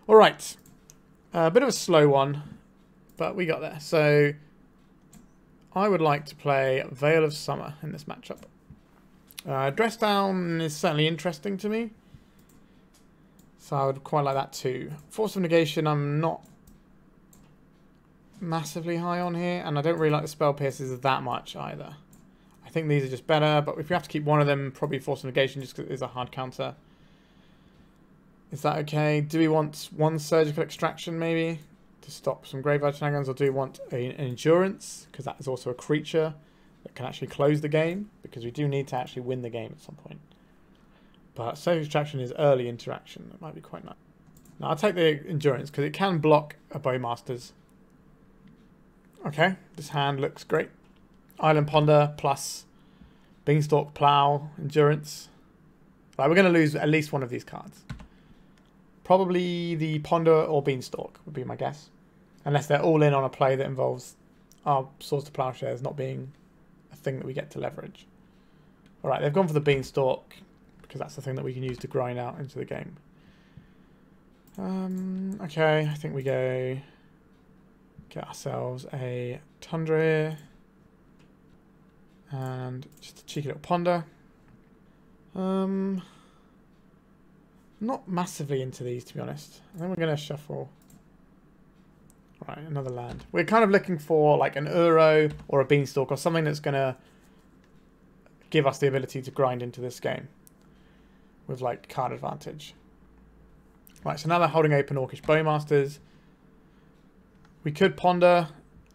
Alright. A bit of a slow one, but we got there. So, I would like to play Veil of Summer in this matchup. Dress Down is certainly interesting to me. So I would quite like that too. Force of Negation I'm not massively high on here, and I don't really like the Spell Pierces that much either. I think these are just better, but if we have to keep one of them, probably Force of Negation just because it is a hard counter. Is that okay? Do we want one Surgical Extraction maybe to stop some Graveyard shenanigans, or do we want an Endurance, because that is also a creature that can actually close the game, because we do need to actually win the game at some point. But Surgical Extraction is early interaction. That might be quite nice. Now, I'll take the Endurance, because it can block a Bowmaster's. Okay, this hand looks great. Island Ponder plus Beanstalk, Plow, Endurance. Right, we're going to lose at least one of these cards. Probably the Ponder or Beanstalk would be my guess. Unless they're all in on a play that involves our Swords to Plowshares not being a thing that we get to leverage. Alright, they've gone for the Beanstalk, because that's the thing that we can use to grind out into the game. Okay, I think we go get ourselves a Tundra here. And just a cheeky little Ponder. Not massively into these, to be honest. I think we're going to shuffle. Right, another land. We're kind of looking for like an Uro or a Beanstalk or something that's going to give us the ability to grind into this game with like card advantage. Right, so now they're holding open Orcish Bowmasters. We could Ponder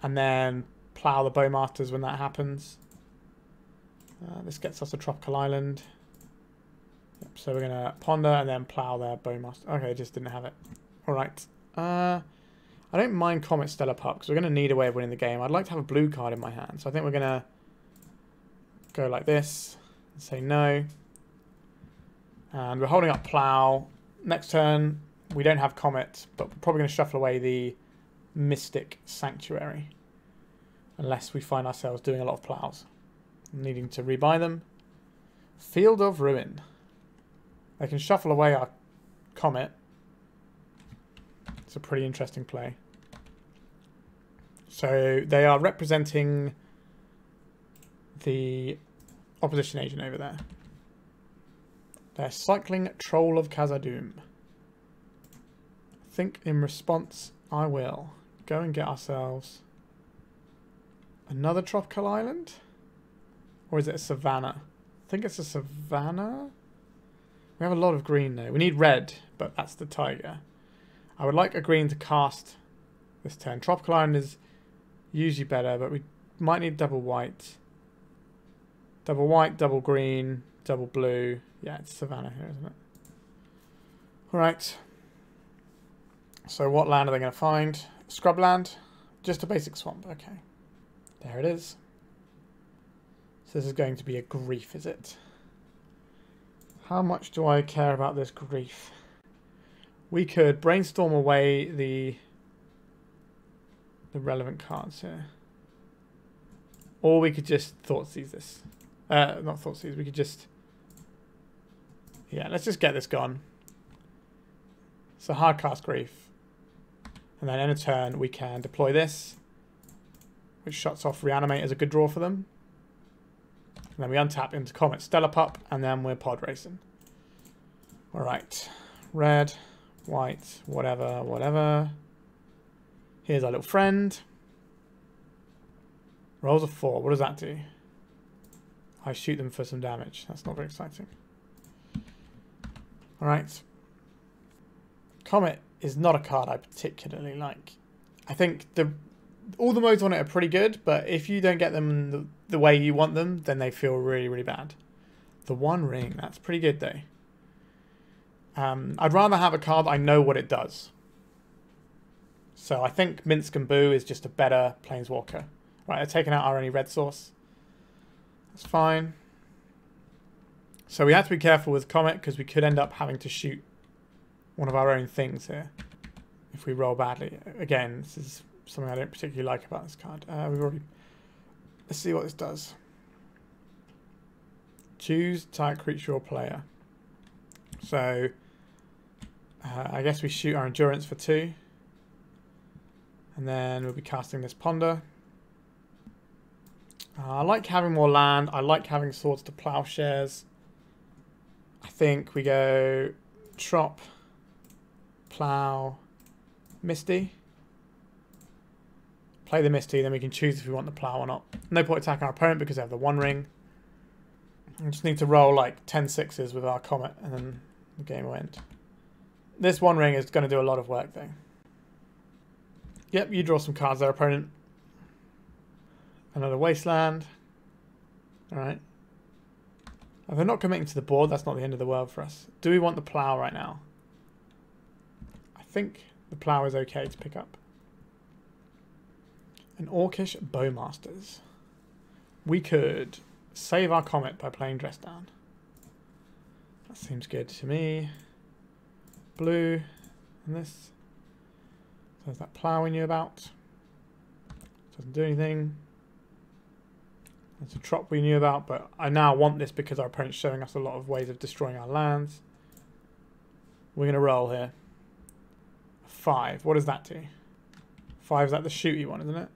and then plow the Bowmasters when that happens. This gets us a Tropical Island. Yep, so we're going to Ponder and then plow their Bowmaster. Okay, just didn't have it. Alright. I don't mind Comet Stellar Pup because we're going to need a way of winning the game. I'd like to have a blue card in my hand. So I think we're going to go like this and say no. And we're holding up Plow. Next turn, we don't have Comet, but we're probably going to shuffle away the Mystic Sanctuary. Unless we find ourselves doing a lot of plows. Needing to rebuy them. Field of Ruin. They can shuffle away our Comet. It's a pretty interesting play. So they are representing the opposition agent over there. They're cycling Troll of Khazad-dûm. I think in response I will go and get ourselves another Tropical Island. Or is it a Savannah? I think it's a Savannah. We have a lot of green though. We need red, but that's the Taiga. I would like a green to cast this turn. Tropical Island is usually better, but we might need double white. Double white, double green, double blue. Yeah, it's Savannah here, isn't it? Alright. So what land are they going to find? Scrubland? Just a basic swamp. Okay. There it is. So this is going to be a grief, is it? How much do I care about this grief? We could brainstorm away the relevant cards here. Or we could just Thoughtseize this. Not Thoughtseize, we could just... Yeah, let's just get this gone. So hard cast Grief. And then in a turn we can deploy this, which shuts off Reanimate as a good draw for them. And then we untap into Comet, Stellar Pup, and then we're pod racing. Alright. Red, white, whatever, whatever. Here's our little friend. Rolls a 4. What does that do? I shoot them for some damage. That's not very exciting. Alright. Comet is not a card I particularly like. I think all the modes on it are pretty good, but if you don't get them the way you want them, then they feel really, really bad. The One Ring, that's pretty good though. I'd rather have a card I know what it does. So I think Minsk and Boo is just a better Planeswalker. Right, they're taking out our only red source. That's fine. So we have to be careful with Comet because we could end up having to shoot one of our own things here if we roll badly. Again, this is something I don't particularly like about this card. Let's see what this does. Choose target creature or player. So I guess we shoot our endurance for 2. And then we'll be casting this Ponder. I like having more land. I like having Swords to Plowshares. I think we go Trop, Plow, Misty. Play the Misty, then we can choose if we want the Plow or not. No point attacking our opponent because they have the One Ring. We just need to roll like 10 6s with our Comet and then the game will end. This One Ring is going to do a lot of work though. Yep, you draw some cards there, opponent. Another Wasteland. Alright. If they're not committing to the board, that's not the end of the world for us. Do we want the Plow right now? I think the Plow is okay to pick up. An Orcish Bowmasters. We could save our Comet by playing Dress Down. That seems good to me. Blue. And this. So there's that Plow we knew about. Doesn't do anything. There's a Trop we knew about, but I now want this because our opponent's showing us a lot of ways of destroying our lands. We're going to roll here. 5. What does that do? 5 is that the shooty one, isn't it?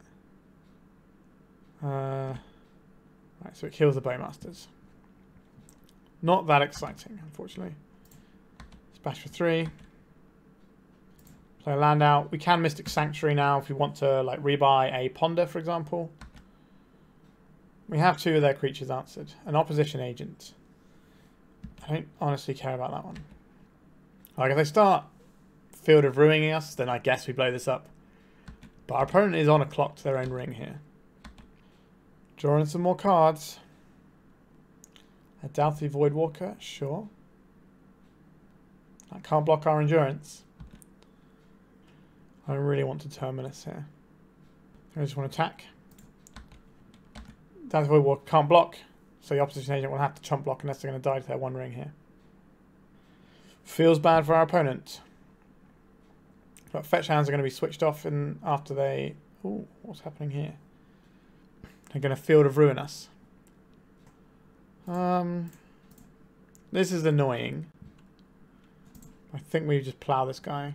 Right, so it kills the Bowmasters. Not that exciting, unfortunately. Splash for 3. Play a land out. We can Mystic Sanctuary now if we want to like rebuy a Ponder, for example. We have 2 of their creatures answered. An Opposition Agent. I don't honestly care about that one. Like if they start Field of Ruining us, then I guess we blow this up. But our opponent is on a clock to their own ring here. Drawing some more cards. A Dauthi Voidwalker, sure. That can't block our endurance. I really want to Terminus here. I just want to attack. Dauthi Voidwalker can't block, so the Opposition Agent will have to chump block unless they're going to die to their One Ring here. Feels bad for our opponent. But fetch hands are going to be switched off after they... Ooh, what's happening here? They're going to Field of Ruin us. This is annoying. I think we just plow this guy.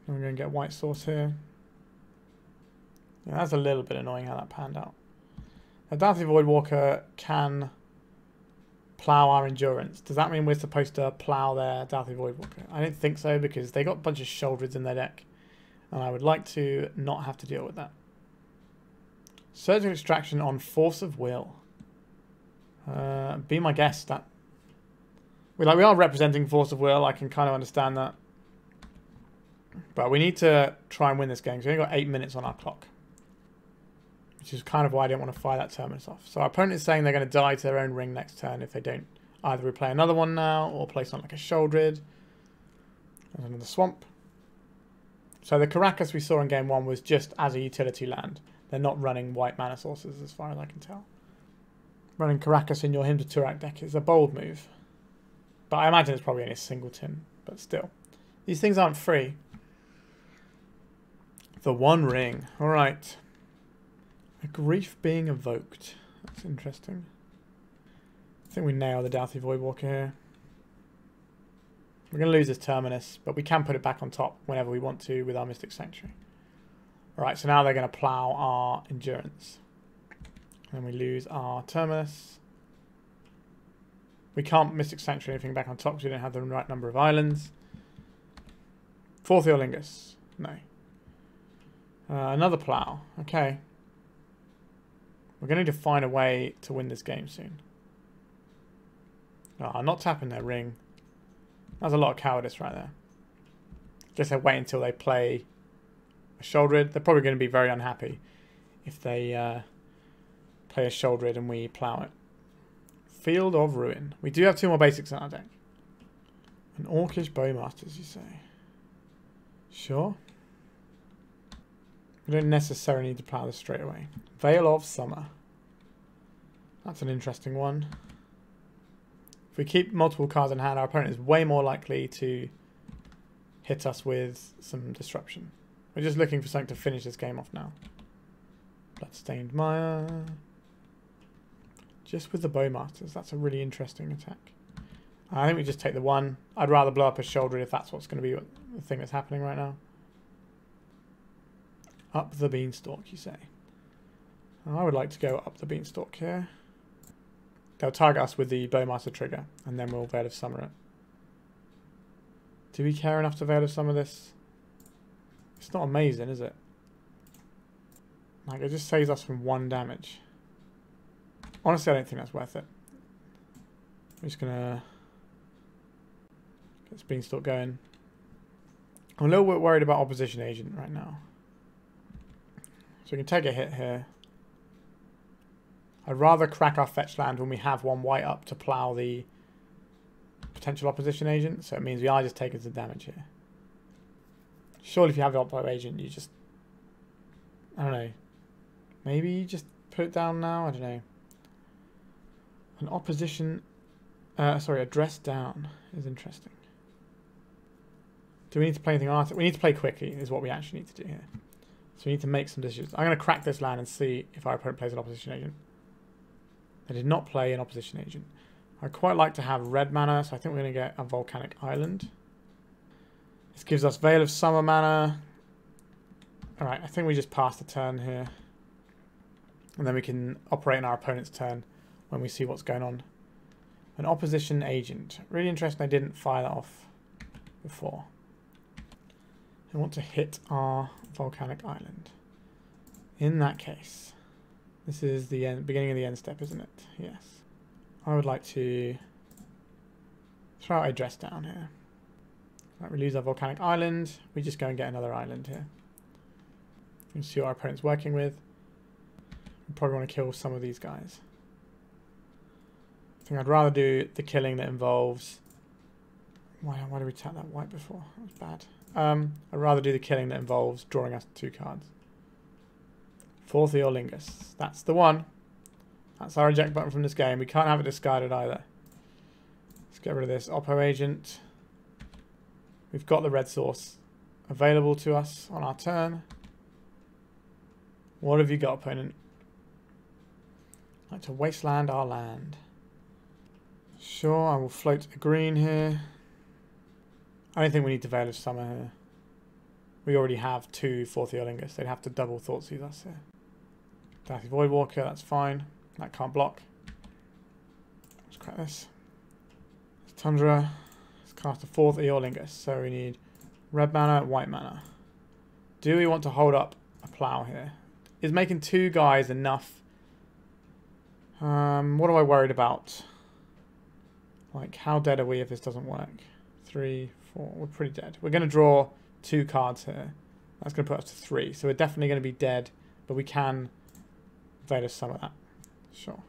And we're going to get white source here. Yeah, that's a little bit annoying how that panned out. Now, Dauthi Voidwalker can plow our endurance. Does that mean we're supposed to plow their Dauthi Voidwalker? I don't think so because they got a bunch of Shouldreds in their deck. And I would like to not have to deal with that. Surgical Extraction on Force of Will. Be my guest. That we are representing Force of Will. I can kind of understand that. But we need to try and win this game. So we've only got 8 minutes on our clock. Which is kind of why I didn't want to fire that Terminus off. So our opponent is saying they're going to die to their own ring next turn if they don't either replay another one now or play something like a Shouldred. There's another Swamp. So the Caracas we saw in game 1 was just as a utility land. They're not running white mana sources as far as I can tell. Running Caracas in your Hymn to Turak deck is a bold move. But I imagine it's probably only a singleton. But still. These things aren't free. The One Ring. Alright. A Grief being evoked. That's interesting. I think we nail the Doughty Voidwalker here. We're going to lose this Terminus, but we can put it back on top whenever we want to with our Mystic Sanctuary. Alright, so now they're going to plow our Endurance. And we lose our Terminus. We can't Mystic Sanctuary anything back on top because we don't have the right number of islands. Forth Eorlingas. No. Another plow. Okay. We're going to need to find a way to win this game soon. Oh, I'm not tapping their ring. That's a lot of cowardice right there. Guess they'll wait until they play a Shouldered. They're probably going to be very unhappy if they play a Shouldered and we plow it. Field of Ruin. We do have 2 more basics in our deck. An Orcish Bowmasters, you say? Sure. We don't necessarily need to plow this straight away. Veil of Summer. That's an interesting one. If we keep multiple cards in hand, our opponent is way more likely to hit us with some disruption. We're just looking for something to finish this game off now. Bloodstained Mire. Just with the Bowmasters, that's a really interesting attack. I think we just take the 1. I'd rather blow up a Shoulder if that's what's going to be the thing that's happening right now. Up the Beanstalk, you say? I would like to go up the Beanstalk here. They'll target us with the Bowmaster trigger, and then we'll Veil of Summer it. Do we care enough to Veil of Summer this? It's not amazing, is it? Like, it just saves us from 1 damage. Honestly, I don't think that's worth it. I'm just gonna get this Beanstalk going. I'm a little bit worried about Opposition Agent right now. So we can take a hit here. I'd rather crack our fetch land when we have 1 white up to plow the potential Opposition Agent. So it means we are just taking some damage here. Surely if you have the Oppo Agent, you just... I don't know. Maybe you just put it down now? I don't know. An Opposition... sorry, a Dress Down is interesting. Do we need to play anything on our... We need to play quickly is what we actually need to do here. So we need to make some decisions. I'm going to crack this land and see if our opponent plays an Opposition Agent. They did not play an Opposition Agent. I'd quite like to have red mana, so I think we're going to get a Volcanic Island. This gives us Veil of Summer mana. Alright, I think we just pass the turn here. And then we can operate on our opponent's turn when we see what's going on. An Opposition Agent. Really interesting I didn't fire that off before. I want to hit our Volcanic Island. In that case, this is the beginning of the end step, isn't it? Yes. I would like to throw out a Dress Down here. Right, we lose our Volcanic Island. We just go and get another island here. You can see what our opponent's working with. We probably want to kill some of these guys. I think I'd rather do the killing that involves... Why did we tap that white before? That was bad. I'd rather do the killing that involves drawing us 2 cards. Forth Eorlingas. That's the one. That's our eject button from this game. We can't have it discarded either. Let's get rid of this Oppo Agent. We've got the red source available to us on our turn. What have you got, opponent? I'd like to wasteland our land. Sure, I will float a green here. I don't think we need to Veil of Summer here. We already have 2 Forth Eorlingas. They'd have to double Thoughtseize us here. Doughty Voidwalker, that's fine. That can't block. Let's crack this. Let's Tundra. Let's cast a Forth Eorlingas. So we need red mana, white mana. Do we want to hold up a plow here? Is making 2 guys enough? What am I worried about? Like, how dead are we if this doesn't work? 3, 4. We're pretty dead. We're going to draw 2 cards here. That's going to put us to 3. So we're definitely going to be dead. But we can Veil of Summer that. Sure.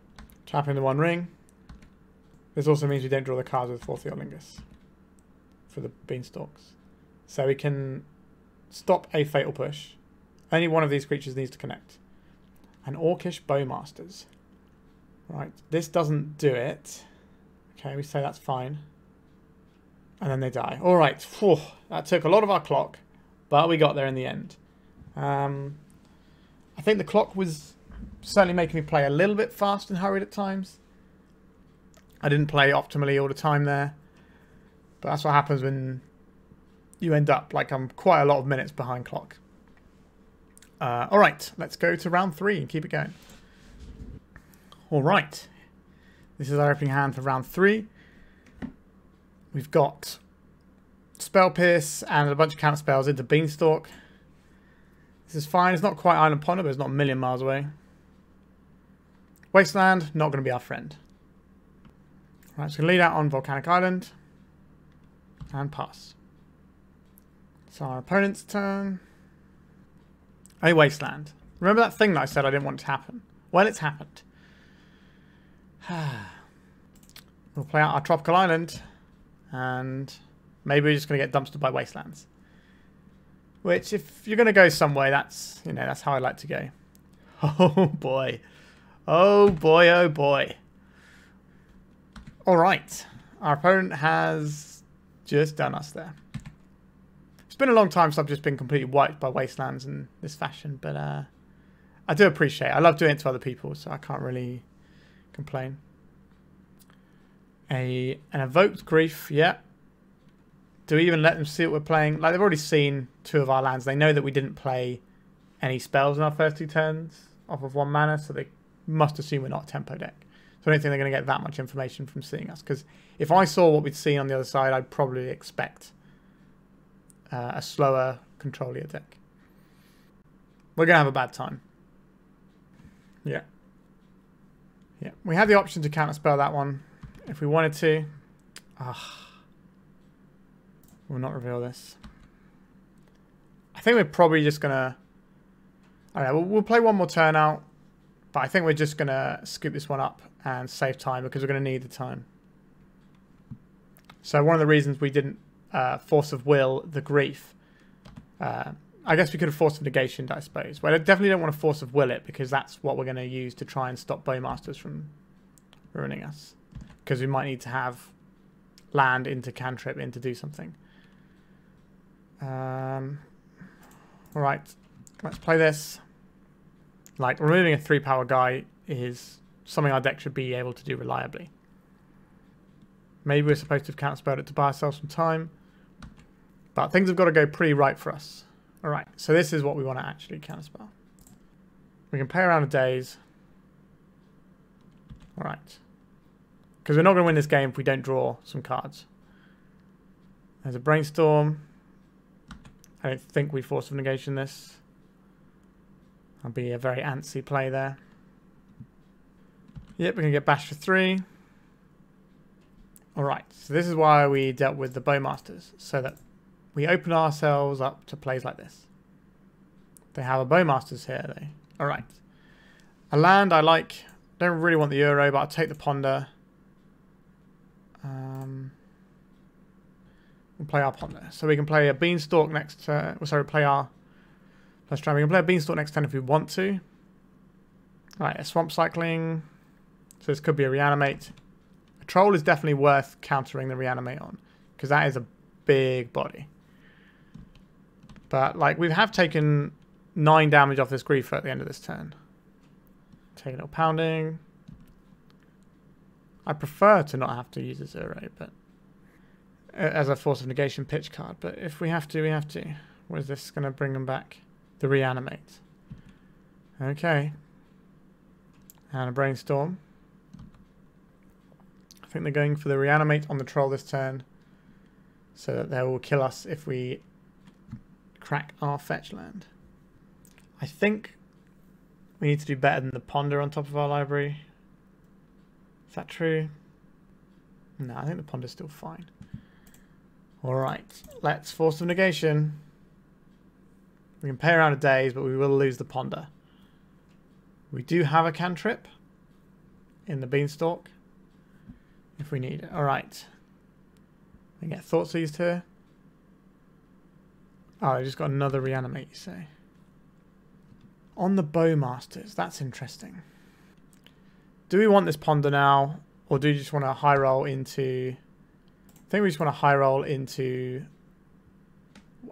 Tapping the 1 ring. This also means we don't draw the cards with Forth Eorlingas for the Beanstalks. So we can stop a Fatal Push. Only one of these creatures needs to connect. An Orcish Bowmasters. Right. This doesn't do it. Okay, we say that's fine. And then they die. Alright. That took a lot of our clock. But we got there in the end. I think the clock was Certainly making me play a little bit fast and hurried at times. I didn't play optimally all the time there. But that's what happens when you end up like I'm quite a lot of minutes behind clock. Alright, let's go to round 3 and keep it going. Alright. This is our opening hand for round 3. We've got Spell Pierce and a bunch of counter spells into Beanstalk. This is fine. It's not quite Island Ponder, but it's not a million miles away. Wasteland, not going to be our friend. Right, so lead out on Volcanic Island. And pass. It's our opponent's turn. A Wasteland. Remember that thing that I said I didn't want to happen? Well, it's happened. We'll play out our Tropical Island. And maybe we're just going to get dumpstered by Wastelands. Which, if you're going to go some way, that's, you know, that's how I like to go. Oh boy. Oh boy, oh boy. Alright. Our opponent has just done us there. It's been a long time since I've just been completely wiped by Wastelands in this fashion, but I do appreciate it. I love doing it to other people, so I can't really complain. An Evoked Grief, yeah. Do we even let them see what we're playing? Like, they've already seen 2 of our lands. They know that we didn't play any spells in our first 2 turns off of 1 mana, so they must assume we're not a tempo deck. So I don't think they're going to get that much information from seeing us. Because if I saw what we'd seen on the other side, I'd probably expect a slower Controllia deck. We're going to have a bad time. Yeah. Yeah. We had the option to counterspell that one if we wanted to. We'll not reveal this. I think we're probably just going to... I don't know, we'll play one more turn out. But I think we're just going to scoop this one up and save time because we're going to need the time. So one of the reasons we didn't Force of Will the Grief. I guess we could have Force of Negation, I suppose. But I definitely don't want to Force of Will it because that's what we're going to use to try and stop Bowmasters from ruining us. Because we might need to have land into cantrip in to do something. Alright, let's play this. Like, removing a 3-power guy is something our deck should be able to do reliably. Maybe we're supposed to have counterspelled it to buy ourselves some time. But things have got to go pretty right for us. Alright, so this is what we want to actually counterspell. We can play around a daze. Alright. Because we're not going to win this game if we don't draw some cards. There's a Brainstorm. I don't think we Force of Negation this. That'll be a very antsy play there. Yep, we can get bashed for 3. Alright, so this is why we dealt with the Bowmasters. So that we open ourselves up to plays like this. They have a Bowmasters here, though. Alright. A land I like. Don't really want the Euro, but I'll take the Ponder. We'll play our Ponder. So we can play a Beanstalk next to... sorry, play our... Let's try. We can play a Beanstalk next turn if we want to. Right, a Swamp Cycling. So this could be a Reanimate. A Troll is definitely worth countering the Reanimate on. Because that is a big body. But, like, we have taken 9 damage off this Griefer at the end of this turn. Take a little Pounding. I prefer to not have to use a 0, but... as a Force of Negation pitch card. But if we have to, we have to. What is this going to bring them back? The Reanimate. Okay. And a Brainstorm. I think they're going for the Reanimate on the Troll this turn. So that they will kill us if we crack our fetch land. I think we need to do better than the Ponder on top of our library. Is that true? No, I think the Ponder's still fine. Alright, let's Force of Negation. We can play around a daze, but we will lose the Ponder. We do have a cantrip in the Beanstalk if we need it. Alright. We get Thought Seized here. Oh, they just got another Reanimate, you say. On the Bowmasters, that's interesting. Do we want this Ponder now, or do you just want to high roll into... I think we just want to high roll into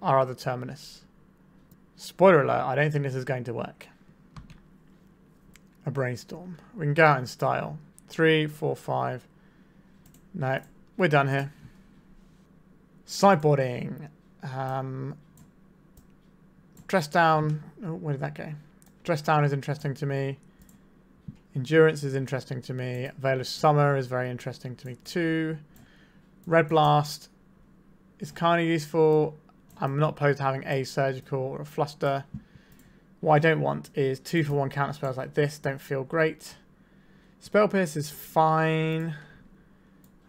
our other Terminus. Spoiler alert, I don't think this is going to work. a Brainstorm. We can go out in style. 3, 4, 5. No, we're done here. Sideboarding. Dress down. Oh, where did that go? Dress down is interesting to me. Endurance is interesting to me. Veil of Summer is very interesting to me too. Red Blast is kind of useful. I'm not opposed to having a Surgical or a Fluster. What I don't want is 2-for-1 counter spells like this. Don't feel great. Spell Pierce is fine.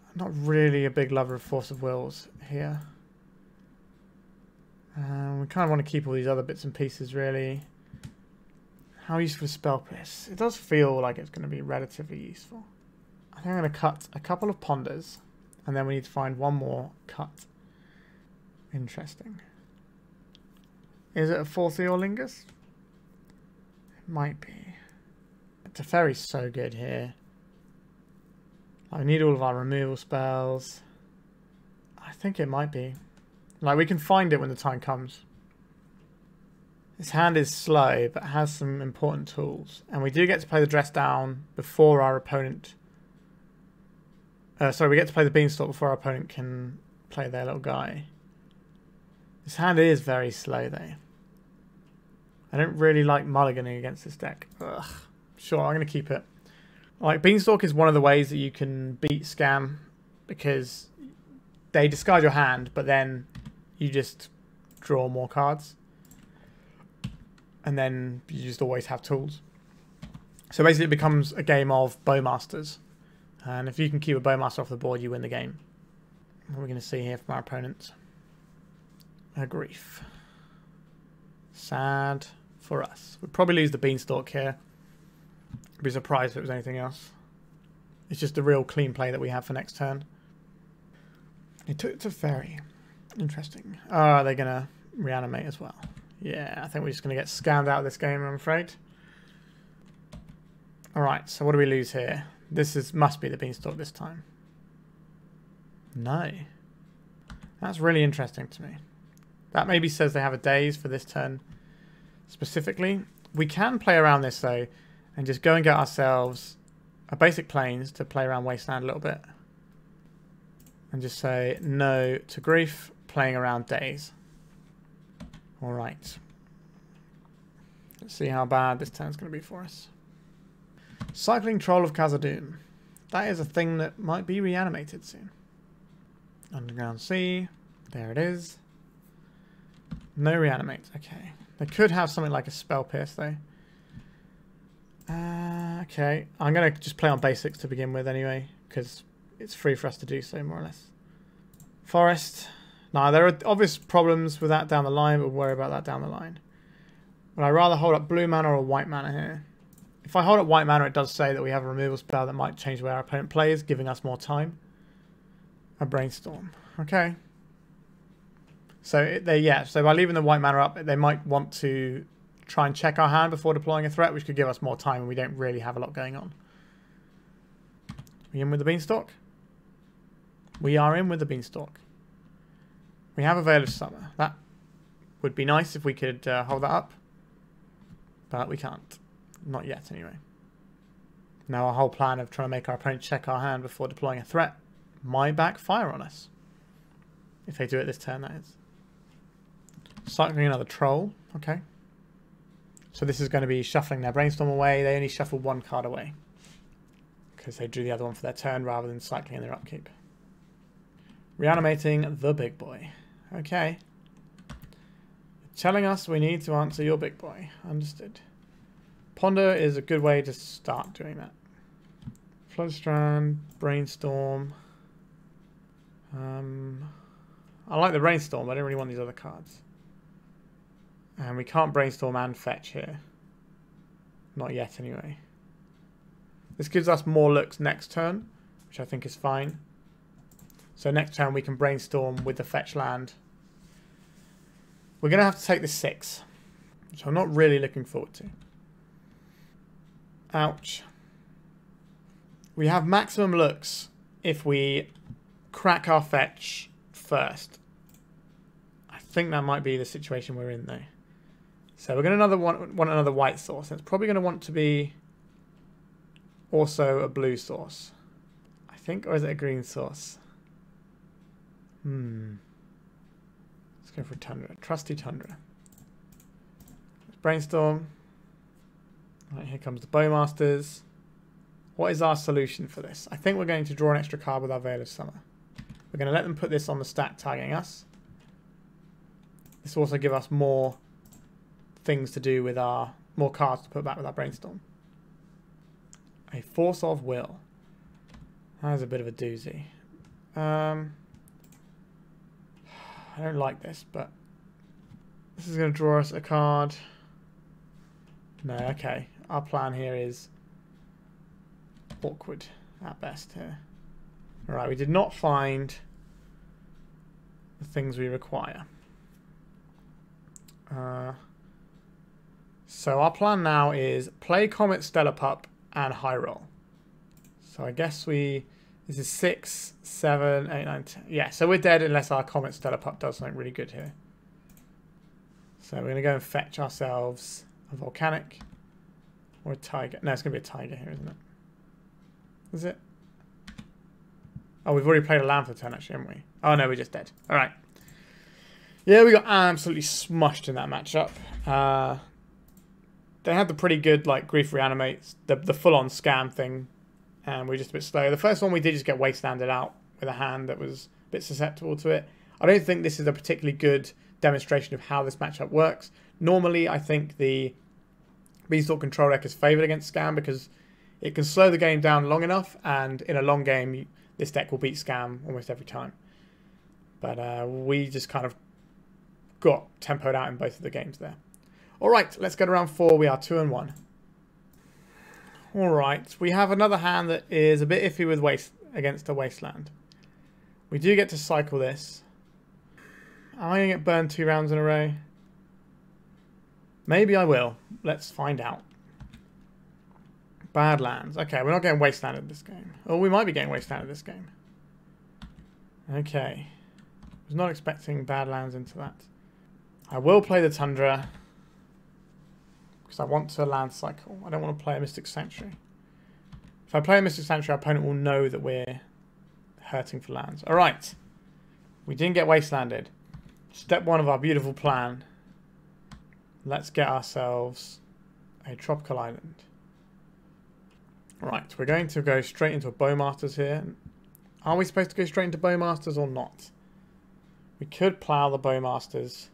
I'm not really a big lover of Force of Wills here. We kind of want to keep all these other bits and pieces really. How useful is Spell Pierce? It does feel like it's going to be relatively useful. I think I'm going to cut a couple of Ponders. And then we need to find one more cut. Interesting. Is it a Forth Eorlingas? It might be. Teferi's so good here. I need all of our removal spells. I think it might be. Like, we can find it when the time comes. This hand is slow, but has some important tools. And we do get to play the Dress Down before our opponent... sorry, we get to play the Beanstalk before our opponent can play their little guy. This hand is very slow, though. I don't really like mulliganing against this deck. Ugh. Sure, I'm going to keep it. Like, Beanstalk is one of the ways that you can beat Scam, because they discard your hand, but then you just draw more cards. And then you just always have tools. So basically it becomes a game of Bowmasters. And if you can keep a Bowmaster off the board, you win the game. What are we going to see here from our opponent? A Grief. Sad for us. We'd probably lose the Beanstalk here. I'd be surprised if it was anything else. It's just a real clean play that we have for next turn. It took it to Teferi. Interesting. Oh, are they going to reanimate as well? Yeah, I think we're just going to get scammed out of this game, I'm afraid. Alright, so what do we lose here? This must be the Beanstalk this time. No. That's really interesting to me. That maybe says they have a daze for this turn specifically. We can play around this though and just go and get ourselves a basic Plains to play around Wasteland a little bit. And just say no to Grief, playing around daze. Alright. Let's see how bad this turn's going to be for us. Cycling Troll of Khazad-dûm. That is a thing that might be reanimated soon. Underground Sea. There it is. No reanimate. Okay. They could have something like a Spell Pierce though. Okay. I'm going to just play on basics to begin with anyway, because it's free for us to do so, more or less. Forest. Now, there are obvious problems with that down the line, but we'll worry about that down the line. Would I rather hold up blue mana or white mana here? If I hold up white mana, it does say that we have a removal spell that might change the way our opponent plays, giving us more time. A Brainstorm. Okay. So, so by leaving the white mana up, they might want to try and check our hand before deploying a threat, which could give us more time, and we don't really have a lot going on. We in with the Beanstalk? We are in with the Beanstalk. We have a Veil of Summer. That would be nice if we could hold that up. But we can't. Not yet, anyway. Now our whole plan of trying to make our opponent check our hand before deploying a threat might backfire on us. If they do it this turn, that is. Cycling another Troll. Okay. So this is going to be shuffling their Brainstorm away. They only shuffle one card away, because they drew the other one for their turn rather than cycling in their upkeep. Reanimating the big boy. Okay. Telling us we need to answer your big boy. Understood. Ponder is a good way to start doing that. Flooded Strand, Brainstorm. I like the Brainstorm, but I don't really want these other cards. And we can't Brainstorm and fetch here. Not yet, anyway. This gives us more looks next turn, which I think is fine. So next turn we can Brainstorm with the fetch land. We're going to have to take the 6, which I'm not really looking forward to. Ouch. We have maximum looks if we crack our fetch first. I think that might be the situation we're in though. So we're going to want another white source. It's probably going to want to be also a blue source? I think, or is it a green source? Let's go for Tundra. Trusty Tundra. Let's brainstorm. Right, here comes the Bowmasters. What is our solution for this? I think we're going to draw an extra card with our Veil of Summer. We're going to let them put this on the stack, tagging us. This will also give us more things to do with our... more cards to put back with our Brainstorm. A Force of Will. That is a bit of a doozy. I don't like this, but... this is going to draw us a card. No, okay. Our plan here is awkward at best here. Alright, we did not find the things we require. So our plan now is play Comet, Stellar Pup, and High Roll. So I guess this is 6, 7, 8, 9, 10. Yeah, so we're dead unless our Comet, Stellar Pup does something really good here. So we're going to go and fetch ourselves a Volcanic or a Taiga. No, it's going to be a Taiga here, isn't it? Is it? Oh, we've already played a land for turn, actually, haven't we? Oh, no, we're just dead. All right. Yeah, we got absolutely smushed in that matchup. They had the pretty good, like, Grief Reanimates, the full-on scam thing, and we were just a bit slow. The first one we did just get wastelanded out with a hand that was a bit susceptible to it. I don't think this is a particularly good demonstration of how this matchup works. Normally, I think the Beanstalk control deck is favoured against scam because it can slow the game down long enough, and in a long game, this deck will beat scam almost every time. But we just kind of got tempoed out in both of the games there. Alright, let's go to round 4. We are 2-1. Alright, we have another hand that is a bit iffy with against a wasteland. We do get to cycle this. Am I going to get burned 2 rounds in a row? Maybe I will. Let's find out. Badlands. Okay, we're not getting wastelanded this game. Oh, we might be getting wastelanded this game. Okay. I was not expecting Badlands into that. I will play the Tundra because I want to land cycle. I don't want to play a Mystic Sanctuary. If I play a Mystic Sanctuary, our opponent will know that we're hurting for lands. Alright. We didn't get wastelanded. Step 1 of our beautiful plan. Let's get ourselves a tropical island. Right, we're going to go straight into a Bowmasters here. Are we supposed to go straight into Bowmasters or not? We could plough the Bowmasters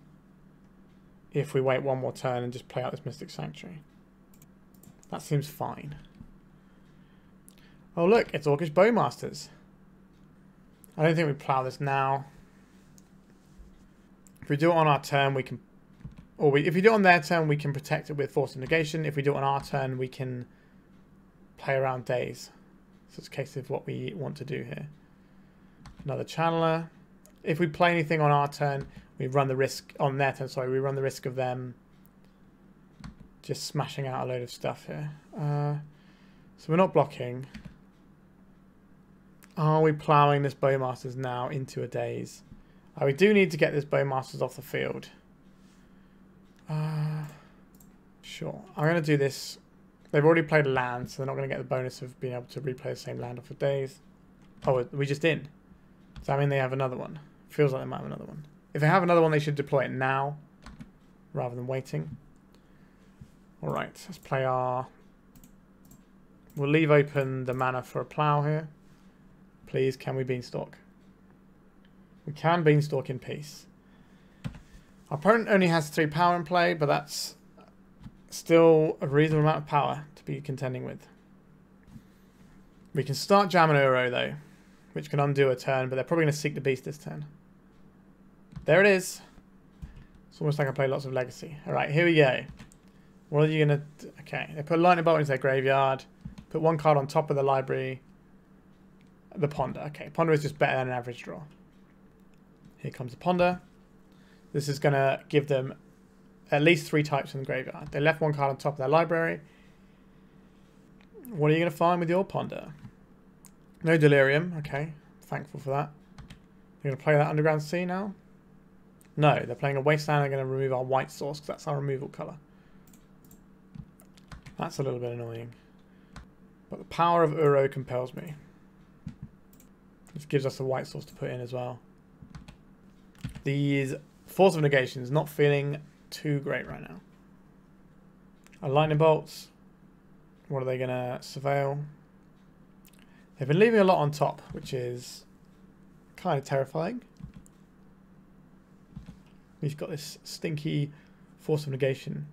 if we wait one more turn and just play out this Mystic Sanctuary. That seems fine. Oh look, it's Orcish Bowmasters. I don't think we plough this now. If we do it on our turn, we can... or if we do it on their turn, we can protect it with Force of Negation. If we do it on our turn, we can play around days. So it's a case of what we want to do here. Another Channeler. If we play anything on our turn, we run the risk... on their turn, sorry, we run the risk of them just smashing out a load of stuff here. So we're not blocking. Are we ploughing this Bowmasters now into a daze? We do need to get this Bowmasters off the field. Sure. I'm going to do this. They've already played a land, so they're not going to get the bonus of being able to replay the same land off for days. Oh, are we just in? Does that mean they have another one? Feels like they might have another one. If they have another one, they should deploy it now, rather than waiting. Alright, let's play our... We'll leave open the mana for a plough here. Please, can we Beanstalk? We can Beanstalk in peace. Our opponent only has 3 power in play, but that's still a reasonable amount of power to be contending with. We can start jamming Uro though, which can undo a turn, but they're probably going to seek the beast this turn. There it is. It's almost like I play lots of Legacy. Alright, here we go. What are you going to... Okay, they put a lightning bolt into their graveyard. Put 1 card on top of the library. The Ponder. Okay, Ponder is just better than an average draw. Here comes the Ponder. This is going to give them at least 3 types in the graveyard. They left 1 card on top of their library. What are you going to find with your Ponder? No Delirium. Okay, thankful for that. You're going to play that Underground Sea now? No, they're playing a Wasteland. They're going to remove our white source because that's our removal colour. That's a little bit annoying. But the power of Uro compels me. This gives us a white source to put in as well. These Force of Negation is not feeling too great right now. Our lightning bolts. What are they going to surveil? They've been leaving a lot on top, which is kind of terrifying. We've got this stinky Force of Negation.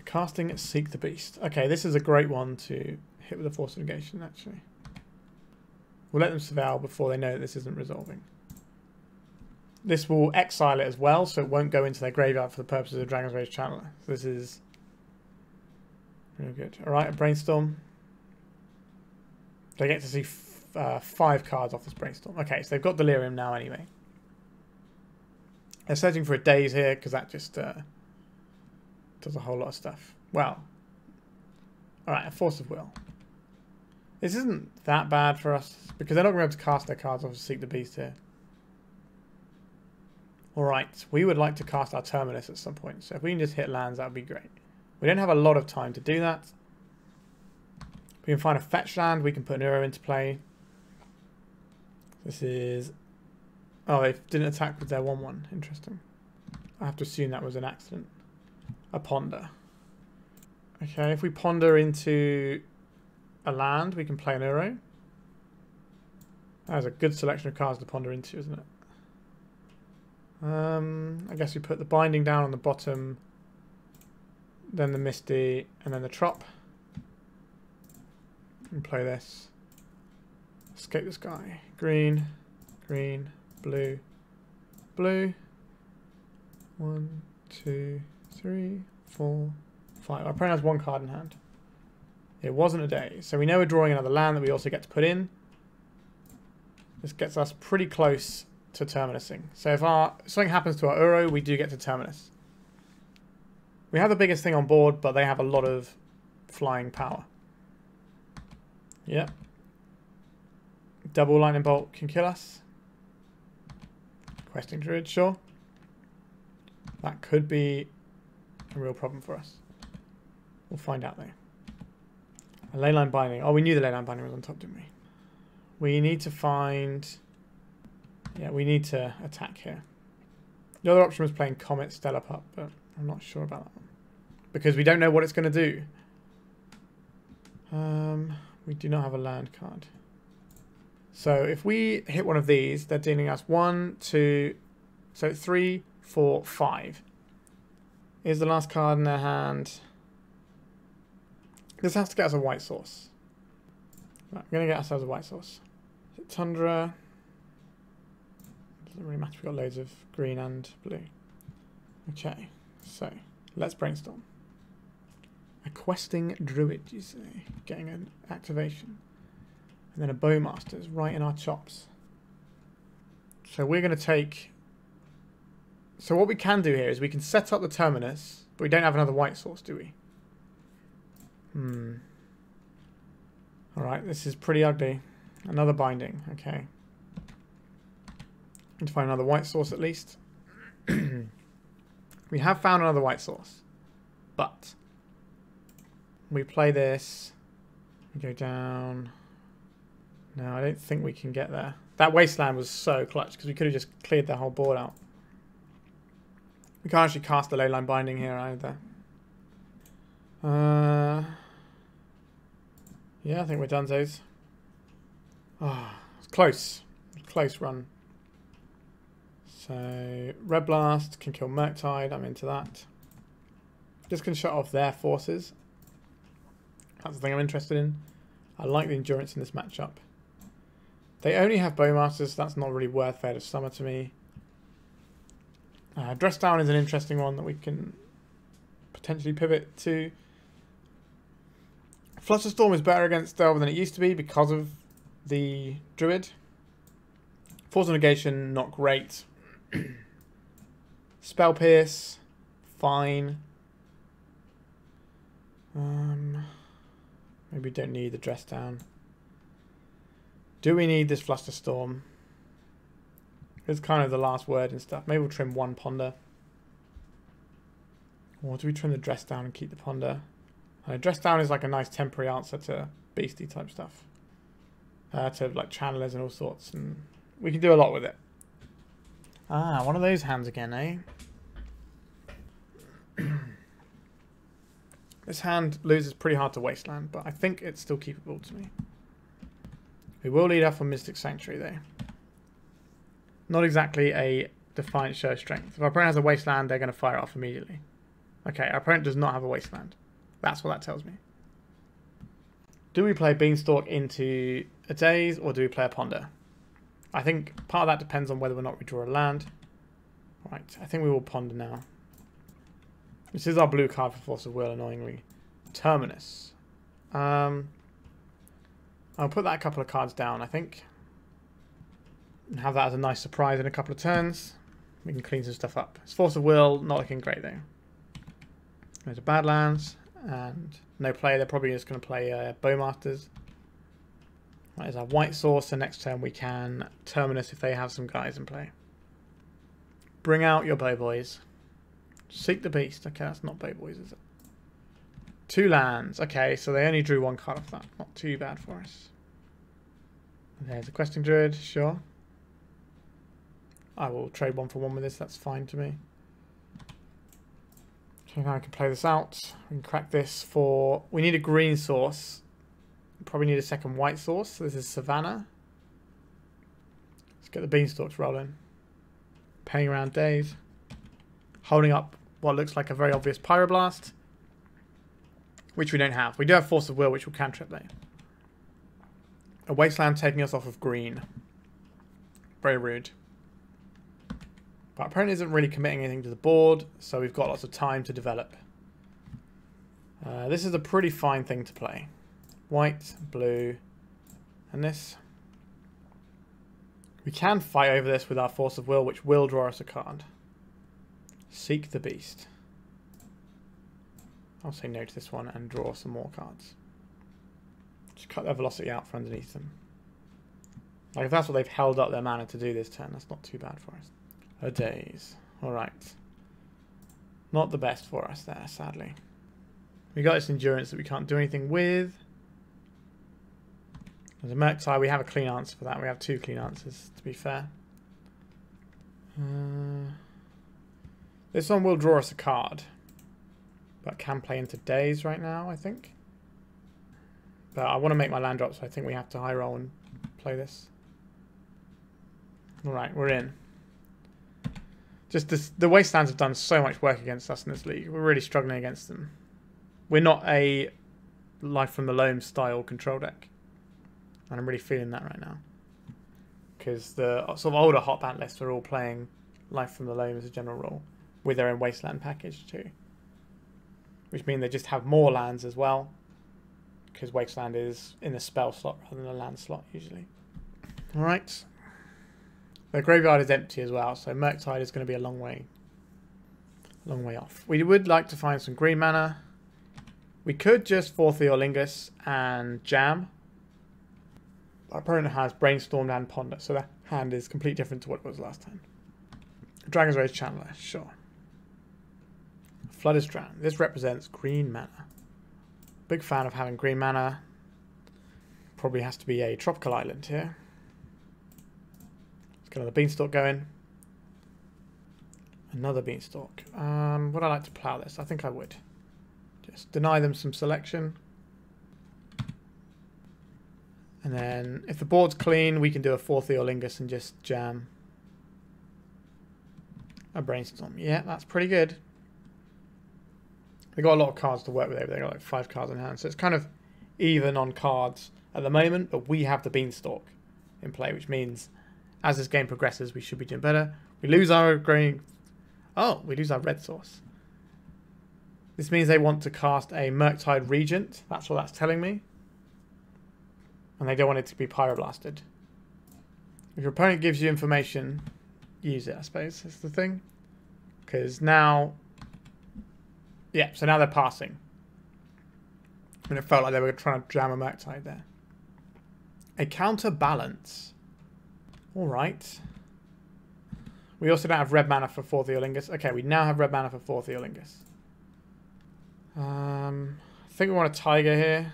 Casting Seek the Beast. Okay, this is a great one to hit with a Force of Negation, actually. We'll let them surveil before they know that this isn't resolving. This will exile it as well, so it won't go into their graveyard for the purposes of Dragon's Rage Channeler. So this is really good. Alright, a Brainstorm. They get to see 5 cards off this Brainstorm. Okay, so they've got Delirium now anyway. They're searching for a Daze here, because that just does a whole lot of stuff. Well, alright, a Force of Will. This isn't that bad for us, because they're not going to be able to cast their cards off to Seek the Beast here. Alright, we would like to cast our Terminus at some point, so if we can just hit lands, that would be great. We don't have a lot of time to do that. We can find a fetch land, we can put an Uro into play. This is... Oh, they didn't attack with their 1/1. Interesting. I have to assume that was an accident. A Ponder. Okay, if we ponder into a land, we can play an Uro. That is a good selection of cards to ponder into, isn't it? I guess we put the Binding down on the bottom, then the Misty, and then the Trop. And play this. Escape the Sky. Green, green, blue, blue. 1, 2, 3, 4, 5. Our opponent has 1 card in hand. It wasn't a day. So we know we're drawing another land that we also get to put in. This gets us pretty close to Terminusing. So if something happens to our Uro, we do get to Terminus. We have the biggest thing on board, but they have a lot of flying power. Yep. Double Lightning Bolt can kill us. Questing Druid, sure. That could be a real problem for us. We'll find out though. A Leyline Binding. Oh, we knew the Leyline Binding was on top, didn't we? We need to find... Yeah, we need to attack here. The other option was playing Comet Stellar Pup, but I'm not sure about that one. Because we don't know what it's going to do. We do not have a land card. So if we hit one of these, they're dealing us 1, 2, so 3, 4, 5. Here's the last card in their hand. This has to get us a white source. Right, we're going to get ourselves a white source. Is it Tundra? Doesn't really matter, we've got loads of green and blue. Okay, so let's brainstorm. A questing druid, you say, getting an activation. And then a bowmaster's right in our chops. So we're going to take... So what we can do here is we can set up the Terminus, but we don't have another white source, do we? Alright, this is pretty ugly. Another Binding, okay. Need to find another white source at least. We have found another white source. But we play this. We go down. No, I don't think we can get there. That wasteland was so clutch because we could have just cleared their whole board out. We can't actually cast the Leyline Binding here either. Yeah, I think we're done, Zos. Oh, it's close. Close run. So, Red Blast can kill Murktide. I'm into that. Just going to shut off their forces. That's the thing I'm interested in. I like the endurance in this matchup. They only have Bowmasters, so that's not really worth Fate of Summer to me. Dress Down is an interesting one that we can potentially pivot to. Flusterstorm is better against Delver than it used to be because of the Druid. Force of Negation, not great. Spell Pierce, fine. Maybe we don't need the Dress Down. Do we need this Flusterstorm? It's kind of the last word and stuff. Maybe we'll trim 1 Ponder. Or do we trim the Dress Down and keep the Ponder? Dress down is like a nice temporary answer to beastie type stuff. To like channelers and all sorts, and we can do a lot with it. Ah, one of those hands again, eh? This hand loses pretty hard to Wasteland, but I think it's still keepable to me. We will lead off on Mystic Sanctuary though. Not exactly a defiant show of strength. If our opponent has a Wasteland, they're going to fire it off immediately. Okay, our opponent does not have a Wasteland. That's what that tells me. Do we play Beanstalk into a Daze, or do we play a Ponder? I think part of that depends on whether or not we draw a land. Right, I think we will Ponder now. This is our blue card for Force of Will, annoyingly. Terminus. I'll put that a couple of cards down, I think. And have that as a nice surprise in a couple of turns. We can clean some stuff up. It's Force of Will, not looking great though. There's a Badlands, and no play. They're probably just going to play Bowmasters. That is our white source, and next turn we can Terminus if they have some guys in play. Bring out your bow boys. Seek the Beast. Okay, that's not bow boys, is it? 2 lands. Okay, so they only drew 1 card off that. Not too bad for us. There's a Questing Druid, sure. I will trade 1 for 1 with this, that's fine to me. So now I can play this out. We can crack this for... We need a green source. Probably need a second white source. So this is Savannah. Let's get the Beanstalks rolling. Paying around days. Holding up what looks like a very obvious Pyroblast. Which we don't have. We do have Force of Will, which will cantrip though. A Wasteland taking us off of green. Very rude. But our opponent isn't really committing anything to the board, so we've got lots of time to develop. This is a pretty fine thing to play. White, blue, and this. We can fight over this with our Force of Will, which will draw us a card. Seek the Beast. I'll say no to this one and draw some more cards. Just cut their velocity out from underneath them. Like if that's what they've held up their mana to do this turn, that's not too bad for us. A Daze. Alright. Not the best for us there, sadly. We got this Endurance that we can't do anything with. There's a Murktide. We have a clean answer for that. We have 2 clean answers, to be fair. This one will draw us a card. But can play into Daze right now, I think. But I want to make my land drop, so I think we have to high roll and play this. Alright, we're in. Just this, the Wastelands have done so much work against us in this league. We're really struggling against them. We're not a Life from the Loam style control deck. And I'm really feeling that right now. Because the sort of older Hot Bant lists are all playing Life from the Loam as a general rule. With their own Wasteland package too. Which means they just have more lands as well. Because Wasteland is in the spell slot rather than a land slot usually. Alright. The graveyard is empty as well, so Murktide is going to be a long way off. We would like to find some green mana. We could just Forth Eorlingas and jam. Our opponent has Brainstorm and Ponder, so that hand is completely different to what it was last time. Dragon's Rage Channeler, sure. Flooded Strand. This represents green mana. Big fan of having green mana. Probably has to be a tropical island here. Let's get another Beanstalk going. Another Beanstalk. Would I like to plow this? I think I would. Just deny them some selection. And then if the board's clean, we can do a Forth Eorlingas and just jam a Brainstorm. Yeah, that's pretty good. They've got a lot of cards to work with over there. They've got like 5 cards in hand. So it's kind of even on cards at the moment, but we have the Beanstalk in play, which means as this game progresses, we should be doing better. We lose our green... Oh, we lose our red source. This means they want to cast a Murktide Regent. That's what that's telling me. And they don't want it to be Pyroblasted. If your opponent gives you information, use it, I suppose. That's the thing. Because now... Yeah, so now they're passing. And it felt like they were trying to jam a Murktide there. A counterbalance. Alright. We also don't have red mana for Forth Eorlingas. Okay, we now have red mana for Forth Eorlingas. I think we want a Taiga here.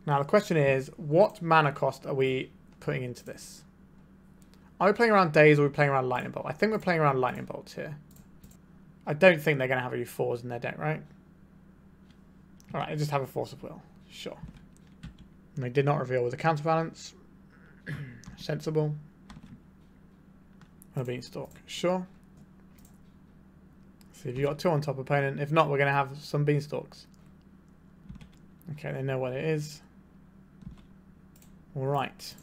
Now the question is, what mana cost are we putting into this? Are we playing around Daze or are we playing around Lightning Bolt? I think we're playing around Lightning Bolts here. I don't think they're going to have any 4s in their deck, right? Alright, they just have a Force of Will. Sure. And they did not reveal with a counterbalance. Sensible. A Beanstalk. Sure. See if you got 2 on top opponent. If not, we're going to have some Beanstalks. Okay, they know what it is. Alright.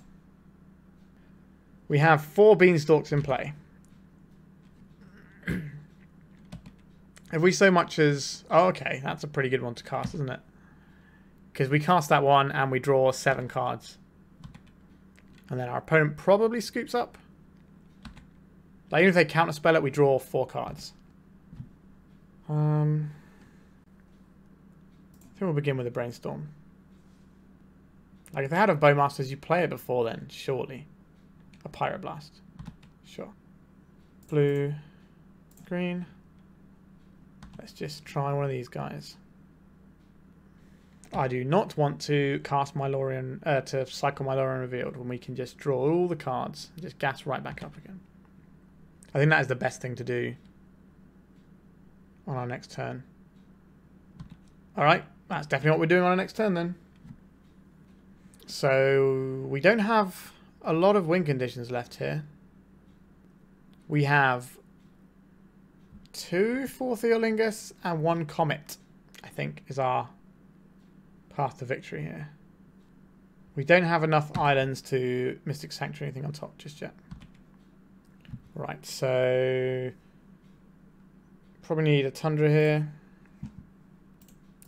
We have 4 Beanstalks in play. If we so much as... Oh, okay. That's a pretty good one to cast, isn't it? Because we cast that one and we draw 7 cards. And then our opponent probably scoops up. Like, even if they counterspell it, we draw 4 cards. I think we'll begin with a Brainstorm. Like, if they had a Bowmasters, you play it before then, surely. A Pyroblast. Sure. Blue. Green. Let's just try one of these guys. I do not want to cast my Lorien, to cycle my Lorien Revealed when we can just draw all the cards and just gas right back up again. I think that is the best thing to do on our next turn. Alright, that's definitely what we're doing on our next turn then. So, we don't have a lot of win conditions left here. We have 2 Forth Eorlingas and 1 Comet, I think, is our path to victory here. We don't have enough islands to Mystic Sanctuary anything on top just yet. Right, so probably need a Tundra here.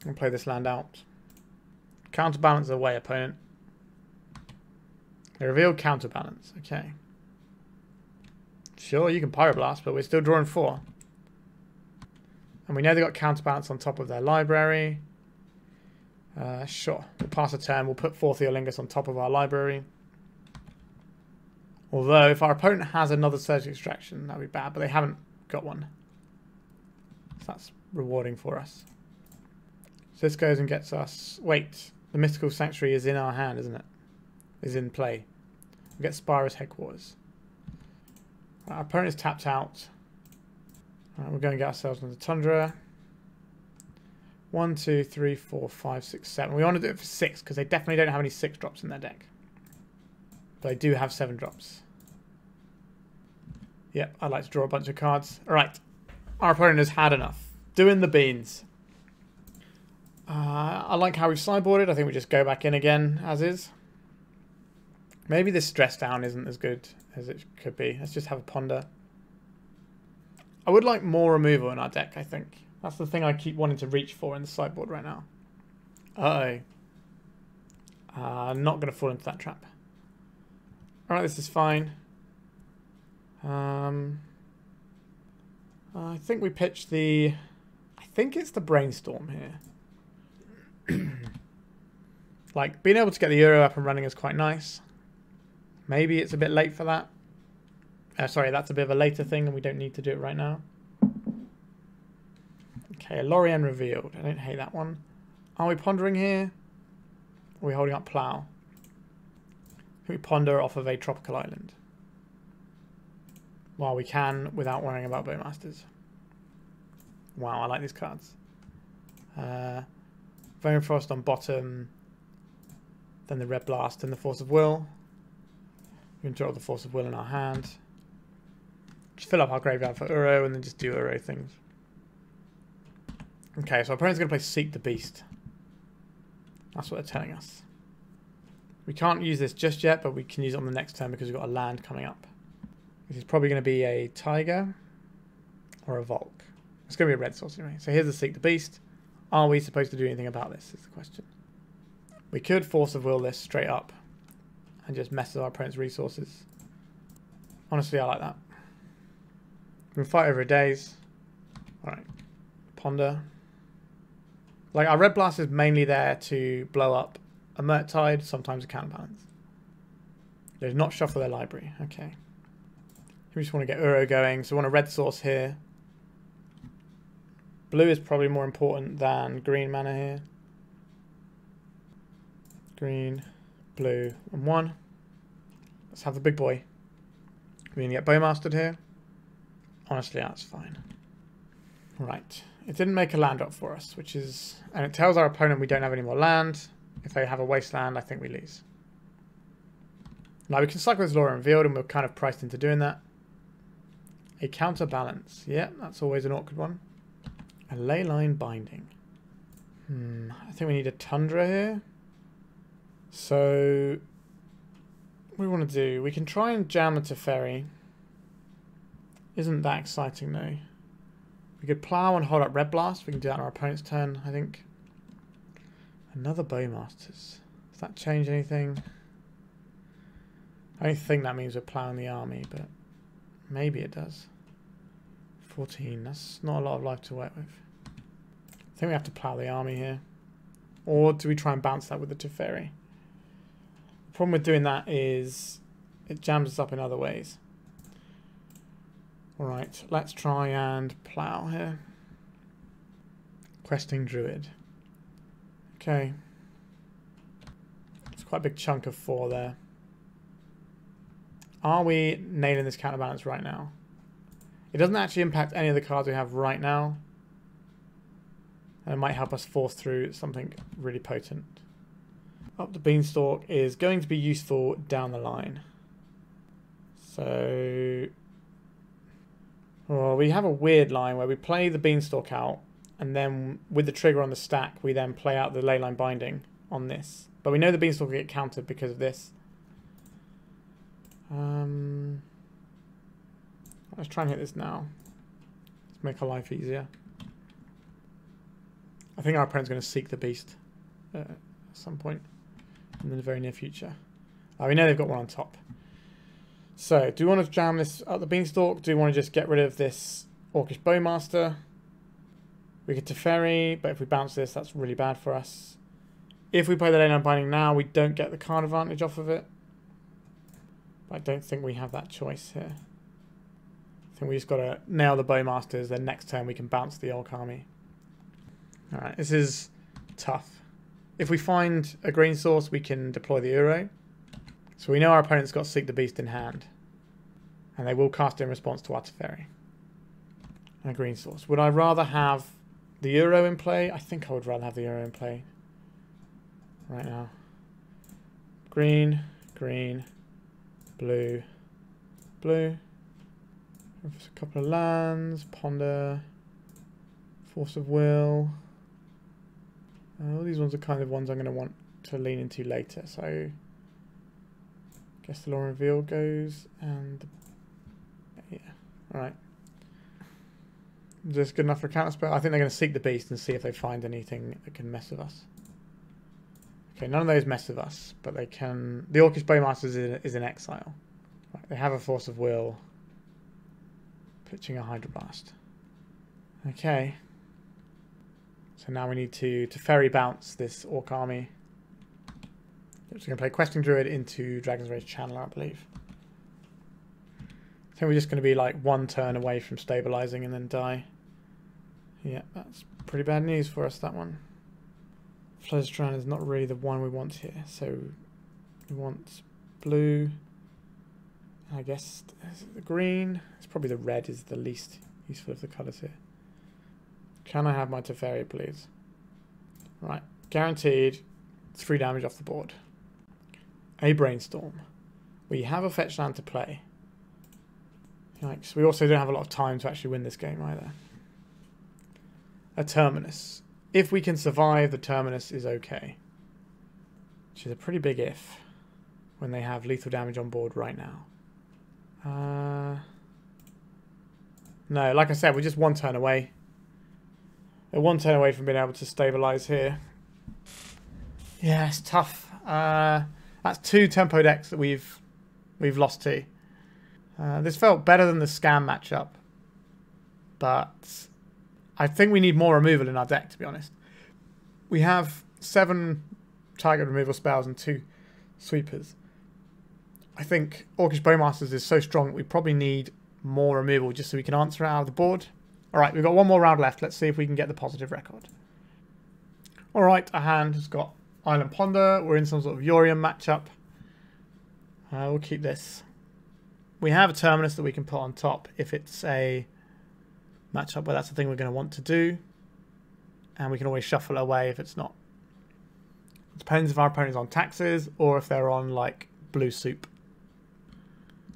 I'll play this land out. Counterbalance away, opponent. They reveal counterbalance. Okay. Sure, you can Pyroblast, but we're still drawing 4. And we know they've got counterbalance on top of their library. Sure. We'll pass a turn. We'll put Forth Eorlingas on top of our library. Although, if our opponent has another Surgical Extraction, that would be bad. But they haven't got one. So that's rewarding for us. So this goes and gets us... Wait. The Mystical Sanctuary is in our hand, isn't it? Is in play. We get Spara's Headquarters. Our opponent is tapped out. We're going to get ourselves on the Tundra. 1, 2, 3, 4, 5, 6, 7. We want to do it for 6 because they definitely don't have any 6 drops in their deck. But they do have 7 drops. Yep, I like to draw a bunch of cards. Alright. Our opponent has had enough. Doing the beans. I like how we've sideboarded. I think we just go back in again as is. Maybe this stress down isn't as good as it could be. Let's just have a ponder. I would like more removal in our deck, I think. That's the thing I keep wanting to reach for in the sideboard right now. Uh-oh. Not going to fall into that trap. Alright, this is fine. I think we pitched the... I think it's the Brainstorm here. Like, being able to get the Euro up and running is quite nice. Maybe it's a bit late for that. Sorry, that's a bit of a later thing and we don't need to do it right now. Okay, Lorien Revealed. I don't hate that one. Are we pondering here? Or are we holding up Plow? Can we ponder off of a tropical island? Well, we can without worrying about Bowmasters. Wow, I like these cards. Rainforest on bottom. Then the Red Blast and the Force of Will. We can draw the Force of Will in our hand. Just fill up our graveyard for Uro and then just do Uro things. Okay, so our opponent's going to play Seek the Beast. That's what they're telling us. We can't use this just yet, but we can use it on the next turn because we've got a land coming up. This is probably going to be a Taiga or a Volk. It's going to be a red source anyway. So here's the Seek the Beast. Are we supposed to do anything about this is the question. We could Force of Will this straight up and just mess with our opponent's resources. Honestly, I like that. We can fight over a daze. Alright. Ponder. Like, our Red Blast is mainly there to blow up a Murktide, sometimes a counterbalance. They do not shuffle their library. Okay. We just want to get Uro going, so we want a red source here. Blue is probably more important than green mana here. Green, blue, and 1. Let's have the big boy. We can get Bowmastered here. Honestly, that's fine. Right. It didn't make a land drop for us, which is... And it tells our opponent we don't have any more land. If they have a wasteland, I think we lose. Now we can cycle this Lorien Revealed, and we're kind of priced into doing that. A counterbalance. Yeah, that's always an awkward one. A Leyline Binding. I think we need a Tundra here. So... What do we want to do? We can try and jam the Teferi. Isn't that exciting though. We could plow and hold up Red Blast. We can do that on our opponent's turn, I think. Another Bowmasters. Does that change anything? I don't think that means we're plowing the army, but maybe it does. 14. That's not a lot of life to work with. I think we have to plow the army here. Or do we try and bounce that with the Teferi? The problem with doing that is it jams us up in other ways. Alright, let's try and plow here. Questing Druid. Okay. It's quite a big chunk of 4 there. Are we nailing this counterbalance right now? It doesn't actually impact any of the cards we have right now. And it might help us force through something really potent. Up the Beanstalk is going to be useful down the line. So... Well, we have a weird line where we play the Beanstalk out, and then with the trigger on the stack, we then play out the Leyline Binding on this. But we know the Beanstalk will get countered because of this. Let's try and hit this now. Let's make our life easier. I think our opponent's going to seek the beast at some point in the very near future. We know they've got one on top. So, do we want to jam this up the Beanstalk? Do we want to just get rid of this Orcish Bowmaster? We could Teferi, but if we bounce this, that's really bad for us. If we play the Leyline Binding now, we don't get the card advantage off of it. But I don't think we have that choice here. I think we just got to nail the Bowmasters, then next turn we can bounce the Orc army. Alright, this is tough. If we find a green source, we can deploy the Uro. So we know our opponent's got Seek the Beast in hand. And they will cast in response to our Teferi. And a green source. Would I rather have the Uro in play? I think I would rather have the Uro in play. Right now. Green, green, blue, blue. There's a couple of lands. Ponder. Force of Will. All these ones are kind of ones I'm going to want to lean into later. So... Guess the Lorien Revealed goes, and yeah, alright. Is this good enough for a counter spell? I think they're going to seek the beast and see if they find anything that can mess with us. Okay, none of those mess with us, but they can... The Orcish Bowmasters is in exile. Right, they have a Force of Will. Pitching a Hydroblast. Okay. So now we need to Teferi bounce this Orc army. So we're going to play Questing Druid into Dragon's Rage Channeler, I believe. I think we're just going to be like one turn away from stabilizing and then die. Yeah, that's pretty bad news for us, that one. Flooded Strand is not really the one we want here. So we want blue. I guess the green. It's probably the red is the least useful of the colours here. Can I have my Teferi, please? Right, guaranteed 3 damage off the board. A Brainstorm. We have a fetch land to play. Yikes. We also don't have a lot of time to actually win this game either. A Terminus. If we can survive, the Terminus is okay. Which is a pretty big if. When they have lethal damage on board right now. No, like I said, we're just one turn away. We're one turn away from being able to stabilize here. Yeah, it's tough. That's 2 tempo decks that we've lost to. This felt better than the Scam matchup, but I think we need more removal in our deck, to be honest. We have 7 target removal spells and 2 sweepers. I think Orcish Bowmasters is so strong that we probably need more removal just so we can answer it out of the board. Alright, we've got one more round left. Let's see if we can get the positive record. Alright, our hand has got Island Ponder. We're in some sort of Lorien matchup. We'll keep this. We have a Terminus that we can put on top if it's a matchup where that's the thing we're going to want to do. And we can always shuffle it away if it's not. It depends if our opponent's on taxes or if they're on, like, blue soup.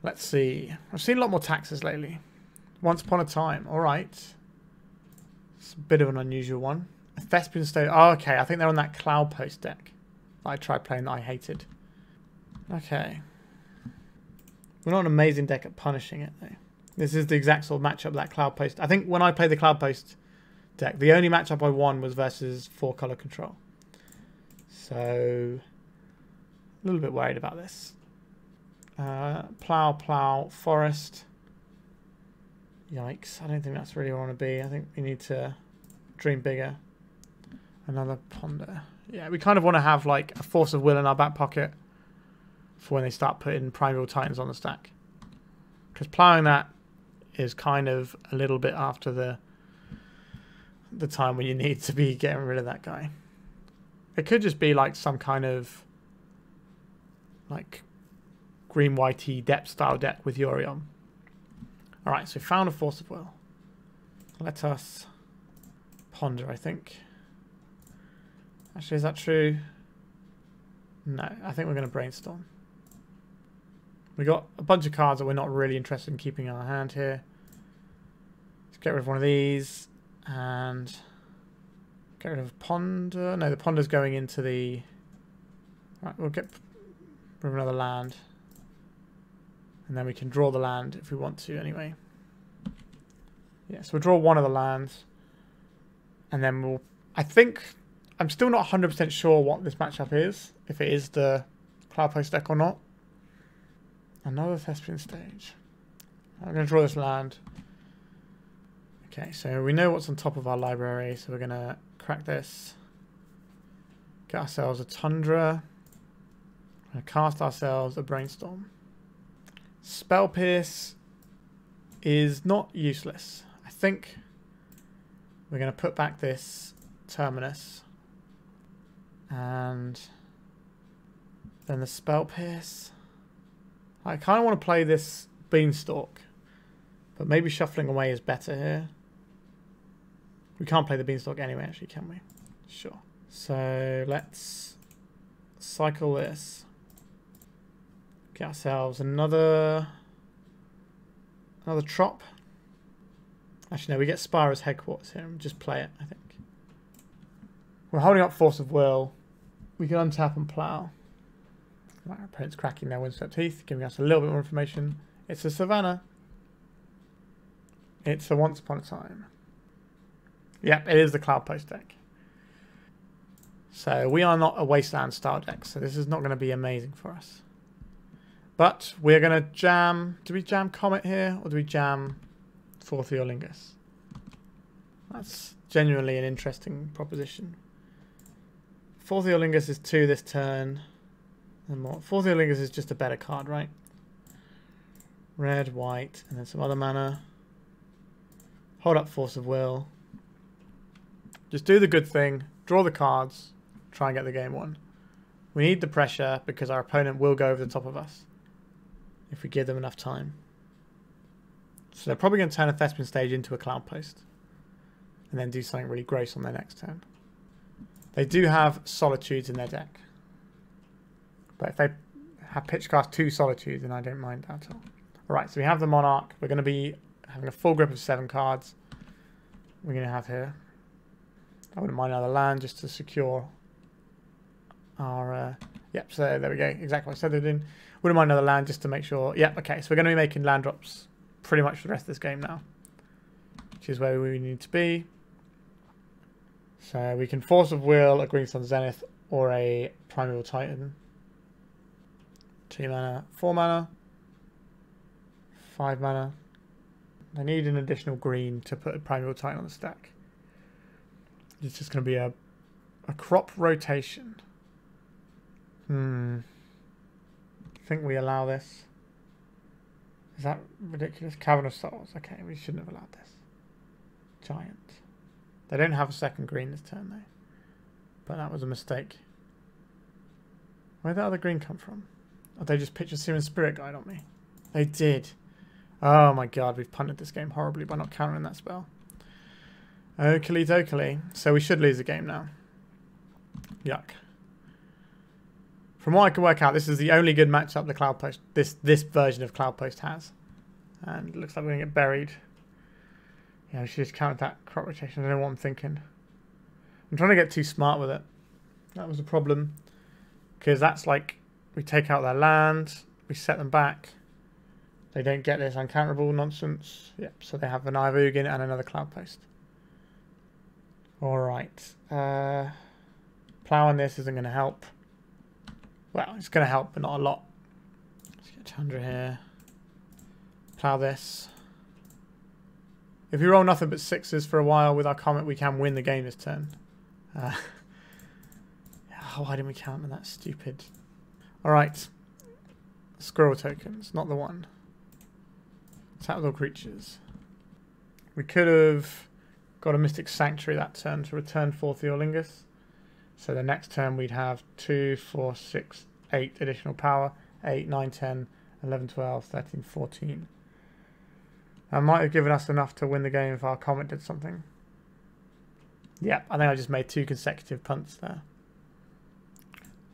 Let's see. I've seen a lot more taxes lately. Once Upon a Time. Alright. It's a bit of an unusual one. A Thespian State. Oh, okay. I think they're on that Cloud Post deck that I tried playing that I hated. Okay. We're not an amazing deck at punishing it, though. This is the exact sort of matchup that Cloud Post... I think when I played the Cloud Post deck, the only matchup I won was versus 4-color control. So, a little bit worried about this. Plow, Forest. Yikes. I don't think that's really where I want to be. I think we need to dream bigger. Another Ponder. Yeah, we kind of want to have like a Force of Will in our back pocket for when they start putting Primeval Titans on the stack. Because plowing that is kind of a little bit after the time when you need to be getting rid of that guy. It could just be like some kind of like green-whitey depth style deck with Yorion. Alright, so we found a Force of Will. Let us ponder, I think. Actually, is that true? No, I think we're going to brainstorm. We got a bunch of cards that we're not really interested in keeping in our hand here. Let's get rid of one of these and get rid of Ponder. No, the Ponder's going into the... Right, we'll get rid of another land. And then we can draw the land if we want to anyway. Yeah, so we'll draw one of the lands. And then we'll... I think... I'm still not 100% sure what this matchup is. If it is the Cloud Post deck or not. Another Thespian Stage. I'm going to draw this land. Okay, so we know what's on top of our library. So we're going to crack this. Get ourselves a Tundra. We're going to cast ourselves a Brainstorm. Spell Pierce is not useless. I think we're going to put back this Terminus. And then the Spell Pierce. I kind of want to play this Beanstalk. But maybe shuffling away is better here. We can't play the Beanstalk anyway, actually, can we? Sure. So let's cycle this. Get ourselves another Trop. Actually, no, we get Spara's headquarters here and just play it, I think. We're holding up Force of Will. We can untap and plow. Right, our opponent's cracking their Windswept Teeth, giving us a little bit more information. It's a Savannah. It's a Once Upon a Time. Yep, it is the Cloud Post deck. So we are not a Wasteland style deck, so this is not going to be amazing for us. But we're going to jam... Do we jam Comet here, or do we jam Forth Eorlingas? That's genuinely an interesting proposition. Forth Eorlingas is 2 this turn. And more. Forth Eorlingas is just a better card, right? Red, white, and then some other mana. Hold up Force of Will. Just do the good thing. Draw the cards. Try and get the game won. We need the pressure because our opponent will go over the top of us if we give them enough time. So they're probably going to turn a Thespian Stage into a Cloud Post and then do something really gross on their next turn. They do have Solitudes in their deck. But if they have Pitchcast 2 Solitudes, then I don't mind that at all. Alright, so we have the Monarch. We're going to be having a full grip of 7 cards. We're going to have here. I wouldn't mind another land just to secure our... yep, so there we go. Exactly what I said they did. Wouldn't mind another land just to make sure... Yep, okay, so we're going to be making land drops pretty much for the rest of this game now. Which is where we need to be. So we can Force of Will, a Green Sun Zenith, or a Primeval Titan. 2 mana, 4 mana, 5 mana. I need an additional green to put a Primeval Titan on the stack. It's just going to be a crop rotation. I think we allow this. Is that ridiculous? Cavern of Souls. Okay, we shouldn't have allowed this. Giant. They don't have a second green this turn though. But that was a mistake. Where'd that other green come from? Oh, they just pitched a Searing Spirit Guide on me. They did. Oh my god, we've punted this game horribly by not countering that spell. Oakley dokley. So we should lose the game now. Yuck. From what I can work out, this is the only good matchup the Cloudpost, this version of Cloudpost has. And it looks like we're going to get buried. Yeah, we should just counter that crop rotation. I don't know what I'm thinking. I'm trying to get too smart with it. That was the problem. Because that's like, we take out their land, we set them back. They don't get this uncounterable nonsense. Yep, so they have an Ivogin and another Cloudpost. Alright. Plowing this isn't going to help. Well, it's going to help, but not a lot. Let's get Tundra here. Plow this. If we roll nothing but sixes for a while with our Comet, we can win the game this turn. Why didn't we counter that stupid? Alright. Squirrel tokens, not the one. Attack with all creatures. We could have got a Mystic Sanctuary that turn to return Forth Eorlingas. So the next turn we'd have 2, 4, 6, 8 additional power. 8, 9, 10, 11, 12, 13, 14. That might have given us enough to win the game if our Comet did something. Yep, I think I just made 2 consecutive punts there.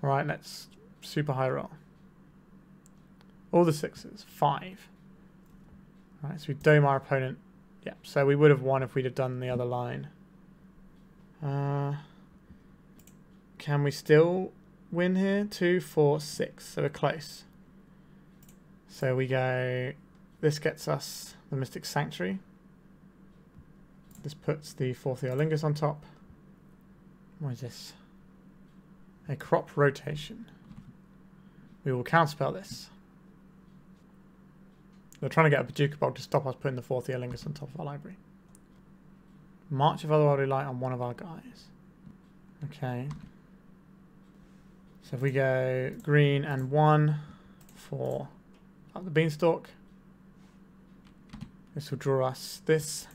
Alright, let's super high roll. All the sixes. 5. Alright, so we dome our opponent. Yep, so we would have won if we'd have done the other line. Can we still win here? 2, 4, 6. So we're close. So we go... This gets us the Mystic Sanctuary. This puts the Forth Eorlingas on top. What is this? A crop rotation. We will counterspell this. They're trying to get a Bazooka Bolt to stop us putting the Forth Eorlingas on top of our library. March of Otherworldly Light on one of our guys. Okay. So if we go green and 1 for Up the Beanstalk, this will draw us this.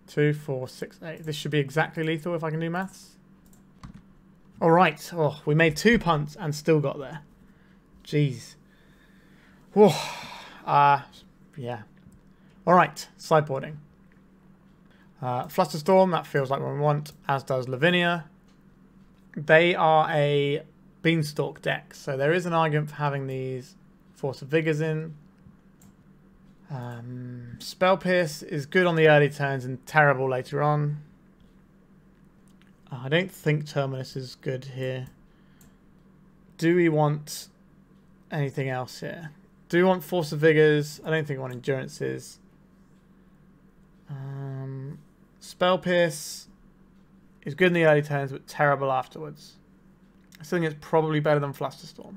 2, 4, 6, 8. This should be exactly lethal if I can do maths. Alright. Oh, we made 2 punts and still got there. Jeez. Whoa. Yeah. Alright. Sideboarding. Flusterstorm, that feels like what we want, as does Lavinia. They are a Beanstalk deck, so there is an argument for having these Force of Vigors in. Spell Pierce is good on the early turns and terrible later on. I don't think Terminus is good here. Do we want anything else here? Do we want Force of Vigors? I don't think we want Endurances. Spell Pierce is good in the early turns but terrible afterwards. I still think it's probably better than Flusterstorm.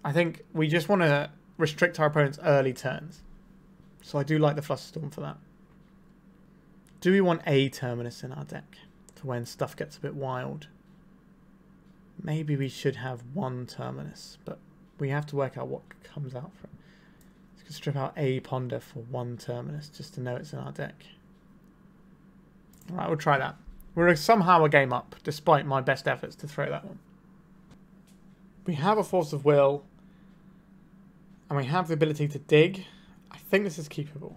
I think we just want to restrict our opponent's early turns. So I do like the Flusterstorm for that. Do we want a Terminus in our deck for when stuff gets a bit wild? Maybe we should have 1 Terminus, but we have to work out what comes out for it. Let's strip out a Ponder for 1 Terminus just to know it's in our deck. Alright, we'll try that. We're somehow a game up, despite my best efforts to throw that one. We have a Force of Will, and we have the ability to dig. I think this is keepable.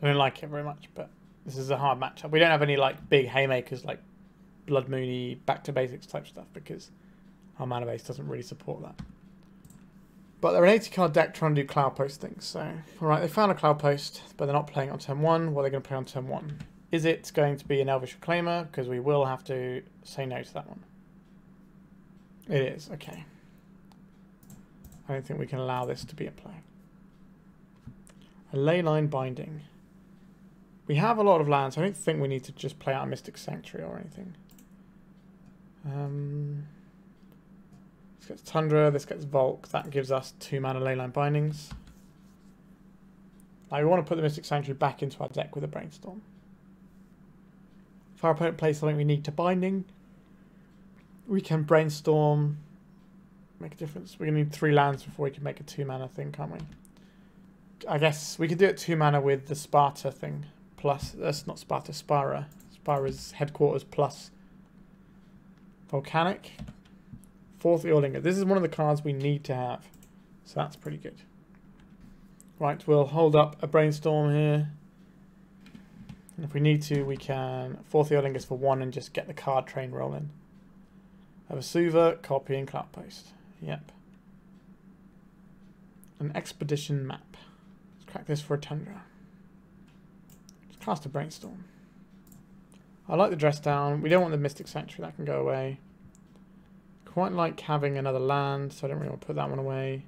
I don't like it very much, but this is a hard matchup. We don't have any like big haymakers like Blood Moony, back to basics type stuff because our mana base doesn't really support that. But they're an 80 card deck trying to do Cloudpost things. So, alright, they found a Cloudpost, but they're not playing on turn 1. What are they going to play on turn 1? Is it going to be an Elvish Reclaimer? Because we will have to say no to that one. It is, okay. I don't think we can allow this to be at play. A Leyline Binding. We have a lot of lands. I don't think we need to just play out a Mystic Sanctuary or anything. This gets Tundra, this gets Volk. That gives us 2 mana Leyline Bindings. Now we want to put the Mystic Sanctuary back into our deck with a Brainstorm. If our opponent plays something we need to Binding, we can Brainstorm, make a difference. We're going to need 3 lands before we can make a 2 mana thing, can't we? I guess we could do it 2 mana with the Sparta thing. Plus, that's not Sparta, Spara. Spara's headquarters plus Volcanic. Forth Eorlingas. This is one of the cards we need to have. So that's pretty good. Right, we'll hold up a Brainstorm here. And if we need to, we can Forth Eorlingas for 1 and just get the card train rolling. Have a Suva, copy, and cloud post. Yep. An expedition map. Let's crack this for a Tundra. Let's cast a Brainstorm. I like the dress down. We don't want the Mystic Sanctuary, that can go away. Quite like having another land, so I don't really want to put that one away.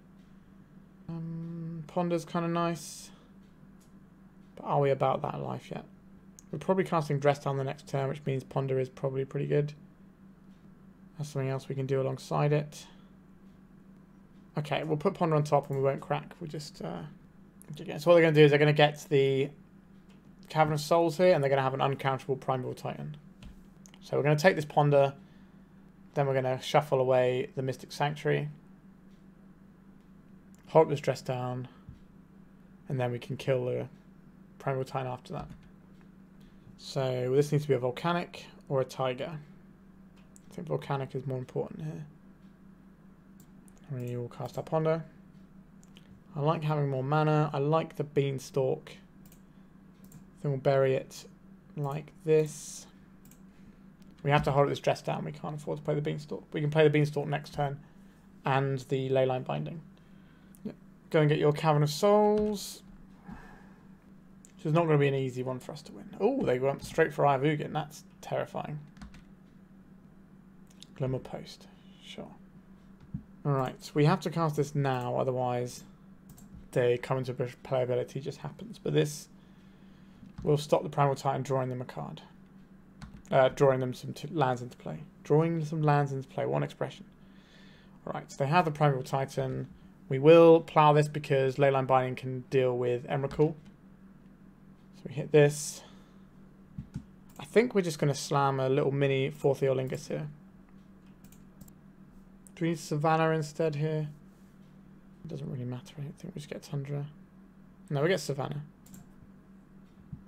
Ponder's kind of nice. But are we about that life yet? We're probably casting dress down the next turn, which means Ponder is probably pretty good. That's something else we can do alongside it. Okay, we'll put Ponder on top and we won't crack. We'll just... So what they're going to do is they're going to get the Cavern of Souls here and they're going to have an uncounterable Primeval Titan. So we're going to take this Ponder, then we're going to shuffle away the Mystic Sanctuary. Hold this dress down, and then we can kill the Primeval Titan after that. So this needs to be a Volcanic or a Taiga. I think Volcanic is more important here. We will cast our Ponder. I like having more mana. I like the Beanstalk. Then we'll bury it like this. We have to hold this dress down. We can't afford to play the Beanstalk. We can play the Beanstalk next turn and the Leyline Binding. Yep. Go and get your Cavern of Souls. Which is not going to be an easy one for us to win. Oh, they went straight for WURG. That's terrifying. Glimmer Post. Sure. Alright, we have to cast this now, otherwise they come into playability, just happens. But this will stop the Primal Titan drawing them a card. Drawing them some lands into play. Drawing some lands into play, one expression. Alright, so they have the Primal Titan. We will plow this because Leyline Binding can deal with Emrakul. So we hit this. I think we're just going to slam a little mini Forth Eorlingas here. Do we need Savannah instead here? It doesn't really matter. I think we just get Tundra. No, we get Savannah.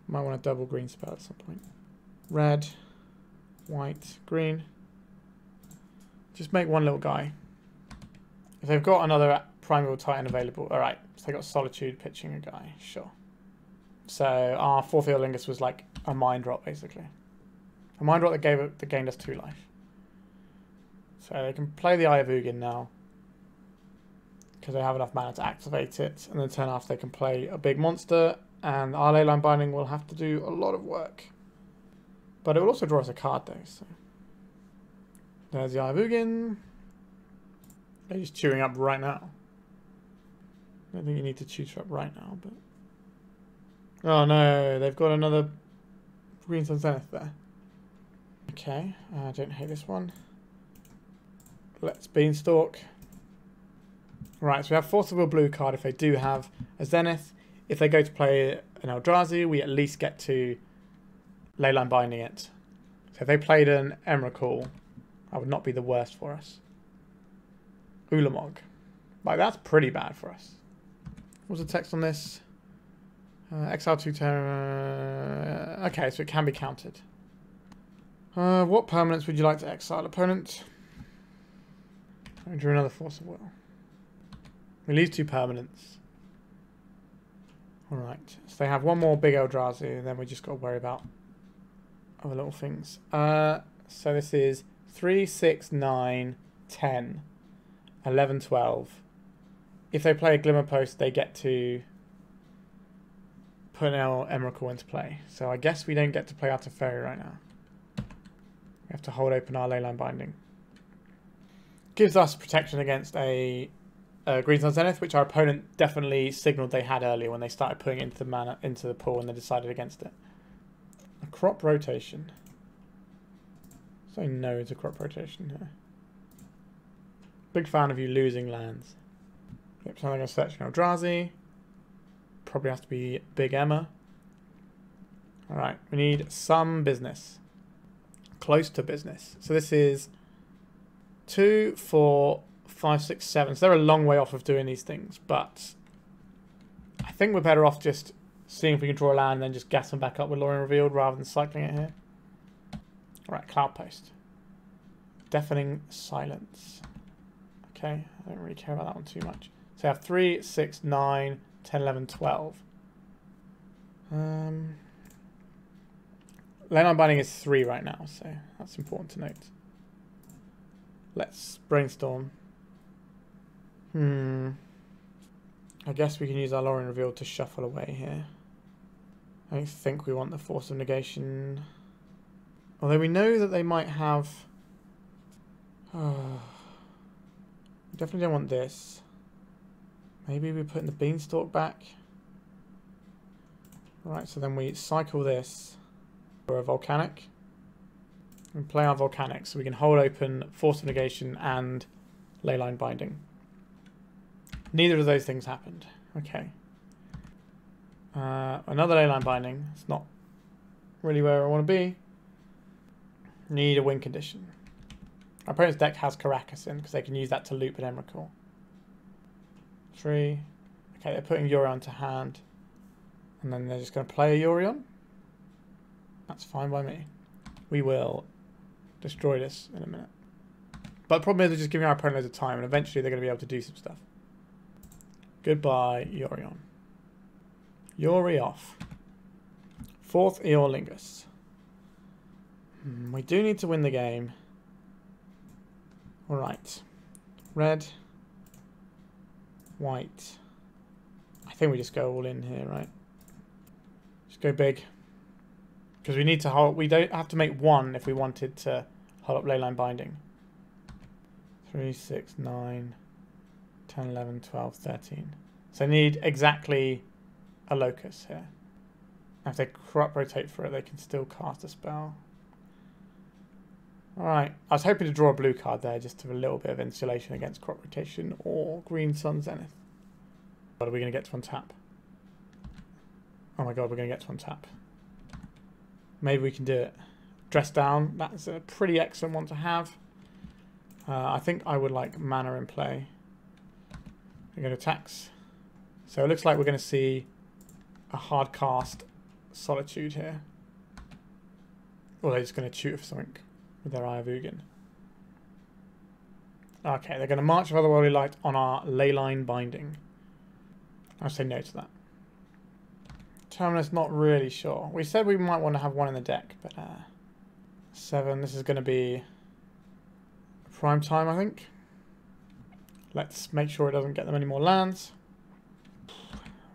Might want a double green spell at some point. Red, white, green. Just make one little guy. If they've got another Primeval Titan available. Alright, so they got Solitude pitching a guy. Sure. So our Forth Eorlingas was like a mind rot basically. A mind rot that gained us 2 life. So they can play the Eye of Ugin now. Because they have enough mana to activate it. And then turn after they can play a big monster. And our Leyline Binding will have to do a lot of work. But it will also draw us a card though. So there's the Eye of Ugin. They're just chewing up right now. I don't think you need to chew up right now, but... Oh no, they've got another Green Sun Zenith there. Okay, I don't hate this one. Let's Beanstalk. Right, so we have Force of Will blue card if they do have a Zenith. If they go to play an Eldrazi, we at least get to Leyline Binding it. So if they played an Emrakul, that would not be the worst for us. Ulamog. Like, that's pretty bad for us. What's the text on this? Exile 2 turn. Okay, so it can be countered. What permanents would you like to exile, opponent? I drew another Force of Will. We lose 2 permanents. Alright, so they have one more big Eldrazi, and then we just got to worry about other little things. So this is 3, 6, 9, 10, 11, 12. If they play a Glimmer Post, they get to put our Emrakul into play. So I guess we don't get to play our Teferi right now. We have to hold open our Leyline Binding. Gives us protection against a Green Sun Zenith, which our opponent definitely signaled they had earlier when they started putting it into the pool and they decided against it. A crop rotation. So no, it's a crop rotation here. Big fan of you losing lands. Yep, so I'm going to search an Eldrazi. Probably has to be Big Emma. Alright, we need some business. Close to business. So this is 2, 4, 5, 6, 7. So they're a long way off of doing these things, but I think we're better off just seeing if we can draw a land and then just gas them back up with Lorien Revealed rather than cycling it here. Alright, Cloud Post. Deafening Silence. Okay, I don't really care about that one too much. So I have 3, 6, 9, 10, 11, 12. Leyline Binding is 3 right now, so that's important to note. Let's brainstorm. I guess we can use our Lorien Revealed to shuffle away here. I don't think we want the Force of Negation. Although we know that they might have... Oh, we definitely don't want this. Maybe we're putting the Beanstalk back. Right, so then we cycle this for a Volcanic. And play our Volcanic so we can hold open Force of Negation and Leyline Binding. Neither of those things happened. Okay. Another Leyline Binding. It's not really where I want to be. Need a win condition. Our opponent's deck has Caracas in because they can use that to loop an Emrakul. 3. Okay, they're putting Yorion to hand. And then they're just going to play a Yorion. That's fine by me. We will destroy this in a minute. But the problem is they're just giving our opponent loads of time and eventually they're going to be able to do some stuff. Goodbye, Yorion. Yori off. Forth Eorlingas. We do need to win the game. Alright. Red. White. I think we just go all in here, right? Just go big. Because we need to hold... We don't have to make 1 if we wanted to hold up Leyline Binding. 3, 6, 9, 10, 11, 12, 13. So I need exactly a locus here. If they corrupt rotate for it, they can still cast a spell. Alright, I was hoping to draw a blue card there just to have a little bit of insulation against crop rotation or Green Sun Zenith. What are we going to get to untap? Oh my god, we're going to get to untap. Maybe we can do it. Dress down, that's a pretty excellent one to have. I think I would like mana in play. We're going to attacks. So it looks like we're going to see a hard cast Solitude here. Or they're just going to tutor for something with their Eye of Ugin. Okay, they're going to March of Otherworldly Light on our Leyline Binding. I'll say no to that. Terminus, not really sure. We said we might want to have 1 in the deck, but 7, this is going to be prime time, I think. Let's make sure it doesn't get them any more lands.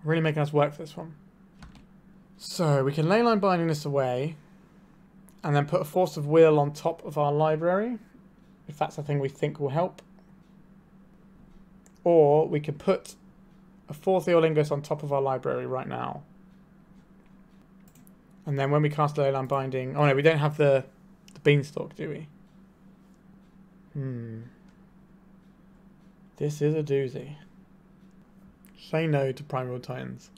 Really making us work for this one. So we can Leyline Binding this away and then put a Force of Will on top of our library, if that's the thing we think will help. Or we could put a Forth Eorlingas on top of our library right now. And then when we cast Leyline Binding... Oh no, we don't have the Beanstalk, do we? This is a doozy. Say no to Primeval Titans.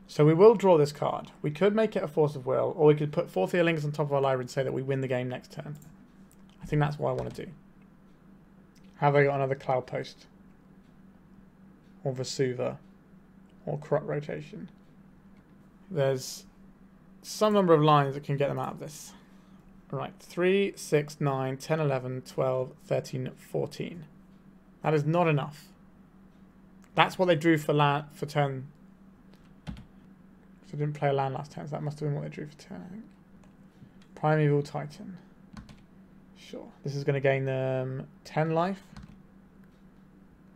So we will draw this card. We could make it a Force of Will, or we could put Forth Eorlingas on top of our library and say that we win the game next turn. I think that's what I want to do. Have they got another Cloud Post? Or Vesuva? Or Crop Rotation? There's some number of lines that can get them out of this. Right, 3, 6, 9, 10, 11, 12, 13, 14. That is not enough. That's what they drew for turn. So they didn't play a land last turn, so that must have been what they drew for turn, I think. Primeval Titan. Sure. This is going to gain them 10 life.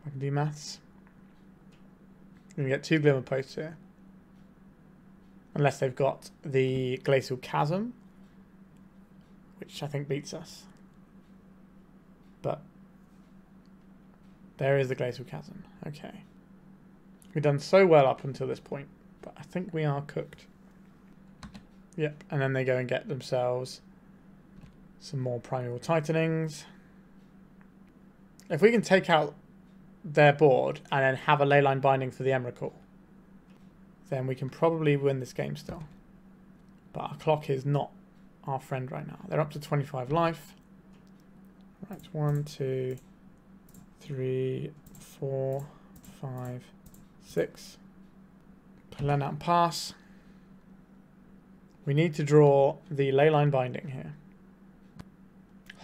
I can do maths. We're going to get 2 Glimmer Posts here. Unless they've got the Glacial Chasm, which I think beats us. But there is the Glacial Chasm. Okay. We've done so well up until this point, but I think we are cooked. Yep, and then they go and get themselves some more Primeval Titanings. If we can take out their board and then have a Leyline Binding for the Emrakul, then we can probably win this game still. But our clock is not our friend right now. They're up to 25 life. Right, 1, 2, 3, 4, 5, 6. Put land out and pass. We need to draw the Leyline Binding here.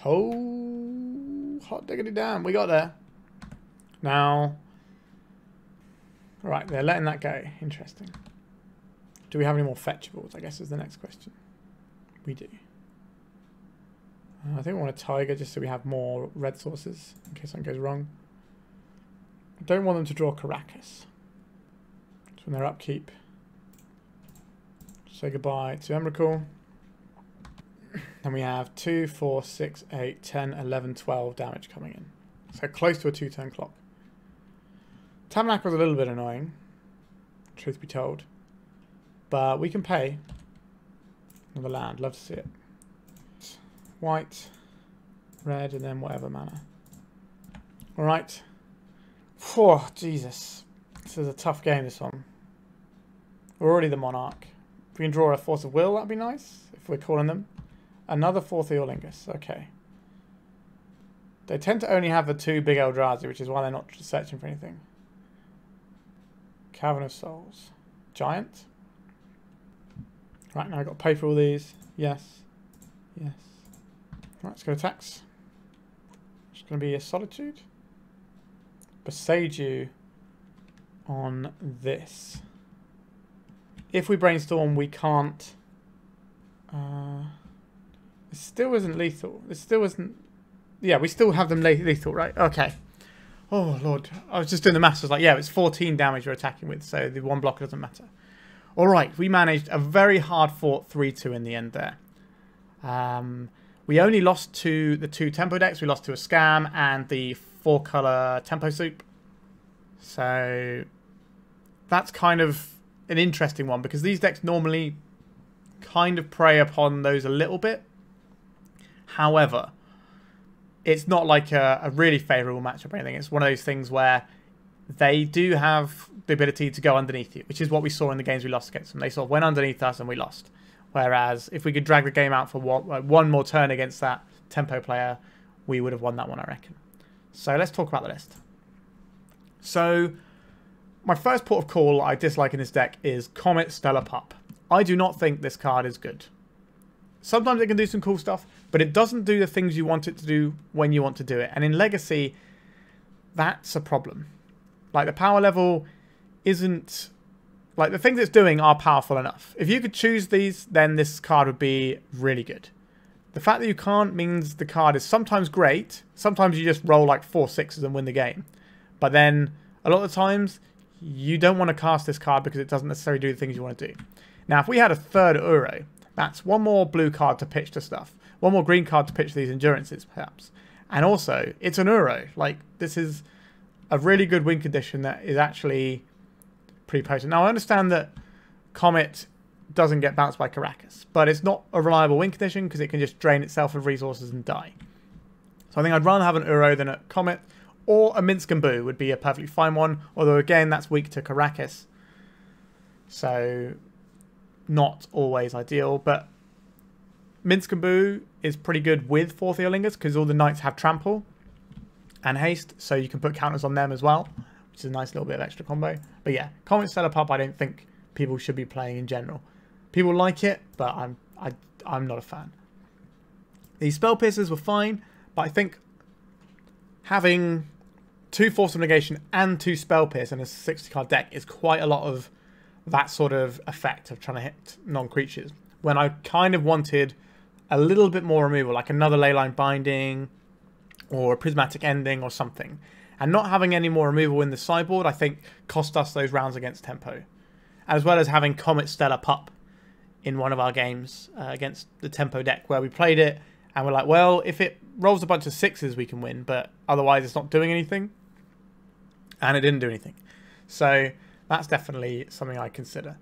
Oh, hot diggity damn, we got there. Now, right, they're letting that go. Interesting. Do we have any more fetchables, I guess is the next question. We do. I think we want a Taiga just so we have more red sources in case something goes wrong. I don't want them to draw Caracas. So when they're upkeep, say goodbye to Emrakul. And we have 2, 4, 6, 8, 10, 11, 12 damage coming in. So close to a 2-turn clock. Tabernacle was a little bit annoying, truth be told. But we can pay another land. Love to see it. White, red, and then whatever mana. Alright. Oh, Jesus. This is a tough game, this one. We're already the Monarch. If we can draw a Force of Will, that'd be nice, if we're calling them. Another Forth Eorlingas. Okay. They tend to only have the 2 big Eldrazi, which is why they're not searching for anything. Cavern of Souls. Giant. Right, now I've got to pay for all these. Yes. Yes. Right, let's go attacks. It's going to be a Solitude. Besage you on this. If we Brainstorm, we can't... This still isn't lethal. This still isn't... Yeah, we still have them lethal, right? Okay. Oh, Lord. I was just doing the maths. I was like, yeah, it's 14 damage we're attacking with, so the 1 block doesn't matter. All right, we managed a very hard-fought 3-2 in the end there. We only lost to the 2 tempo decks. We lost to a Scam and the 4-color Tempo Soup. So that's kind of an interesting one because these decks normally kind of prey upon those a little bit. However, it's not like a really favourable matchup or anything. It's one of those things where they do have the ability to go underneath you, which is what we saw in the games we lost against them. They sort of went underneath us and we lost. Whereas if we could drag the game out for one more turn against that tempo player, we would have won that one, I reckon. So let's talk about the list. So my first port of call I dislike in this deck is Comet Stellar Pup. I do not think this card is good. Sometimes it can do some cool stuff, but it doesn't do the things you want it to do when you want to do it. And in Legacy, that's a problem. Like, the power level isn't... Like, the things it's doing are powerful enough. If you could choose these, then this card would be really good. The fact that you can't means the card is sometimes great. Sometimes you just roll like 4 6s and win the game. But then, a lot of the times, you don't want to cast this card because it doesn't necessarily do the things you want to do. Now, if we had a third Uro, that's 1 more blue card to pitch to stuff. 1 more green card to pitch these endurances, perhaps. And also, it's an Uro. Like, this is a really good win condition that is actually pretty potent. Now, I understand that Comet doesn't get bounced by Caracas, but it's not a reliable win condition because it can just drain itself of resources and die. So I think I'd rather have an Uro than a Comet, or a Minsk and Boo would be a perfectly fine one, although again, that's weak to Caracas. So, not always ideal, but Minsk and Boo is pretty good with Forth Eorlingas because all the knights have trample and haste, so you can put counters on them as well, which is a nice little bit of extra combo. But yeah, Comet Stellar Pup I don't think people should be playing in general. People like it, but I'm not a fan. These Spell Piercers were fine, but I think having 2 Force of Negation and 2 Spell Pierce in a 60-card deck is quite a lot of that sort of effect of trying to hit non-creatures. When I kind of wanted a little bit more removal, like another Leyline Binding or a Prismatic Ending or something. And not having any more removal in the sideboard, I think, cost us those rounds against tempo. As well as having Comet Stellar Pup in one of our games against the tempo deck, where we played it and we're like, well, if it rolls a bunch of 6s, we can win, but otherwise it's not doing anything. And it didn't do anything. So that's definitely something I consider.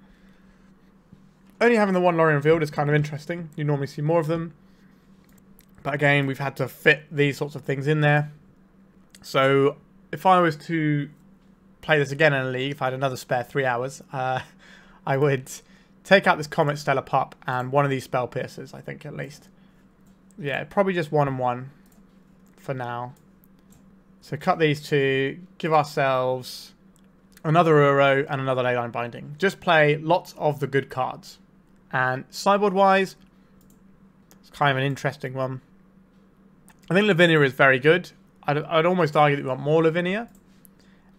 Only having the 1 Lorien Revealed is kind of interesting. You normally see more of them. But again, we've had to fit these sorts of things in there. So if I was to play this again in a league, if I had another spare 3 hours, I would take out this Comet Stellar Pup and one of these Spell Piercers, I think, at least. Yeah, probably just 1 and 1 for now. So cut these 2, give ourselves another Uro, and another Leyline Binding. Just play lots of the good cards. And sideboard-wise, it's kind of an interesting one. I think Lavinia is very good. I'd almost argue that we want more Lavinia.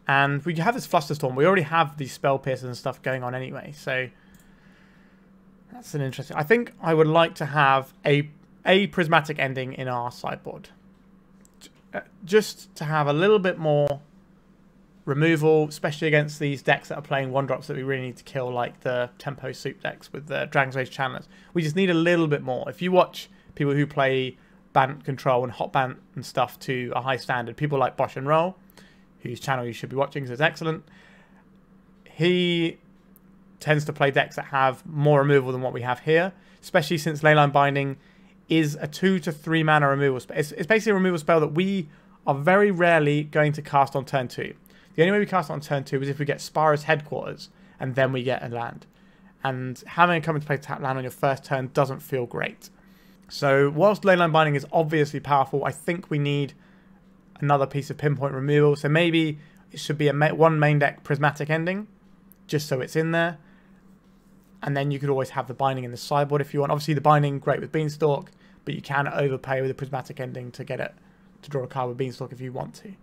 And we have this Flusterstorm. We already have these Spell Piercers and stuff going on anyway. So that's an interesting... I think I would like to have a prismatic ending in our sideboard. Just to have a little bit more removal, especially against these decks that are playing 1-drops that we really need to kill, like the Tempo Soup decks with the Dragon's Rage Channelers. We just need a little bit more. If you watch people who play Bant Control and Hot Bant and stuff to a high standard, people like Bosch and Roll, whose channel you should be watching because it's excellent, he tends to play decks that have more removal than what we have here, especially since Leyline Binding is a 2 to 3 mana removal spell. It's basically a removal spell that we are very rarely going to cast on turn 2. The only way we cast it on turn 2 is if we get Spara's Headquarters, and then we get a land. And having it come into play tap land on your first turn doesn't feel great. So whilst Leyline Binding is obviously powerful, I think we need another piece of pinpoint removal. So maybe it should be one main deck prismatic ending, just so it's in there. And then you could always have the binding in the sideboard if you want. Obviously the binding, great with Beanstalk, but you can overpay with a prismatic ending to get it to draw a card with Beanstalk if you want to.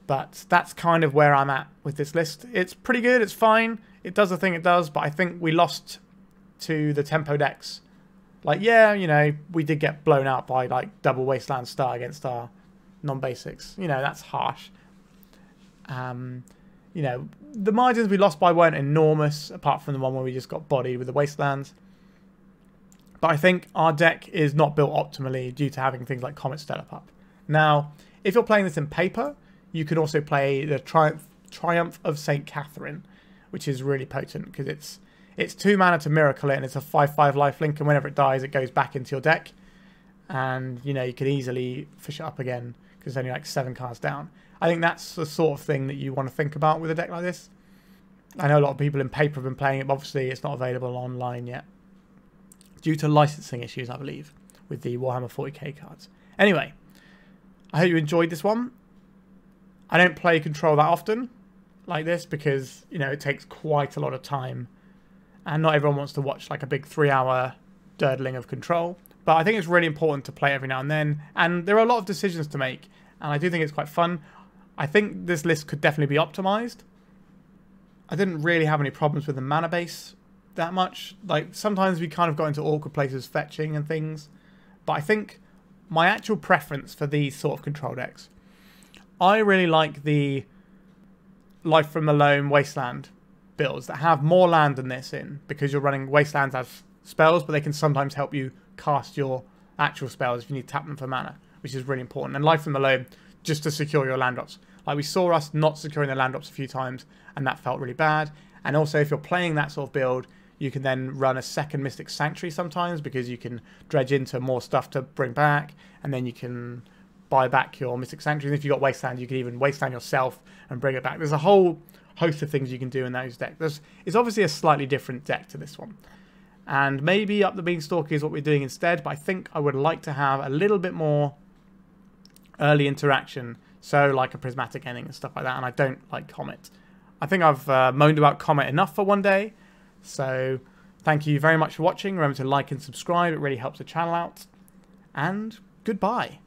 But that's kind of where I'm at with this list. It's pretty good, it's fine. It does the thing it does, but I think we lost to the tempo decks. Like, yeah, you know, we did get blown out by, like, double Wasteland Star against our non-basics. You know, that's harsh. You know, the margins we lost by weren't enormous, apart from the one where we just got bodied with the Wastelands. But I think our deck is not built optimally due to having things like Comet Stellar Pup. Now, if you're playing this in paper, you can also play the Triumph of St. Catherine, which is really potent because it's 2 mana to Miracle it, and it's a 5/5 lifelink, and whenever it dies, it goes back into your deck. And, you know, you can easily fish it up again because it's only like 7 cards down. I think that's the sort of thing that you want to think about with a deck like this. I know a lot of people in paper have been playing it, but obviously it's not available online yet, due to licensing issues, I believe, with the Warhammer 40k cards. Anyway, I hope you enjoyed this one. I don't play Control that often like this because, you know, it takes quite a lot of time. And not everyone wants to watch like a big 3-hour durdling of Control. But I think it's really important to play every now and then. And there are a lot of decisions to make. And I do think it's quite fun. I think this list could definitely be optimized. I didn't really have any problems with the mana base that much. Like, sometimes we kind of got into awkward places fetching and things. But I think my actual preference for these sort of Control decks, I really like the Life from the Loam Wasteland builds that have more land than this in, because you're running Wastelands as spells, but they can sometimes help you cast your actual spells if you need to tap them for mana, which is really important. And Life from the Loam, just to secure your land drops. Like, we saw us not securing the land drops a few times, and that felt really bad. And also, if you're playing that sort of build, you can then run a second Mystic Sanctuary sometimes, because you can dredge into more stuff to bring back, and then you can buy back your Mystic Sanctuaries. And if you've got Wasteland, you can even Wasteland yourself and bring it back. There's a whole host of things you can do in those decks. It's obviously a slightly different deck to this one. And maybe Up the Beanstalk is what we're doing instead, but I think I would like to have a little bit more early interaction, so like a prismatic ending and stuff like that, and I don't like Comet. I think I've moaned about Comet enough for one day, so thank you very much for watching. Remember to like and subscribe, it really helps the channel out, and goodbye.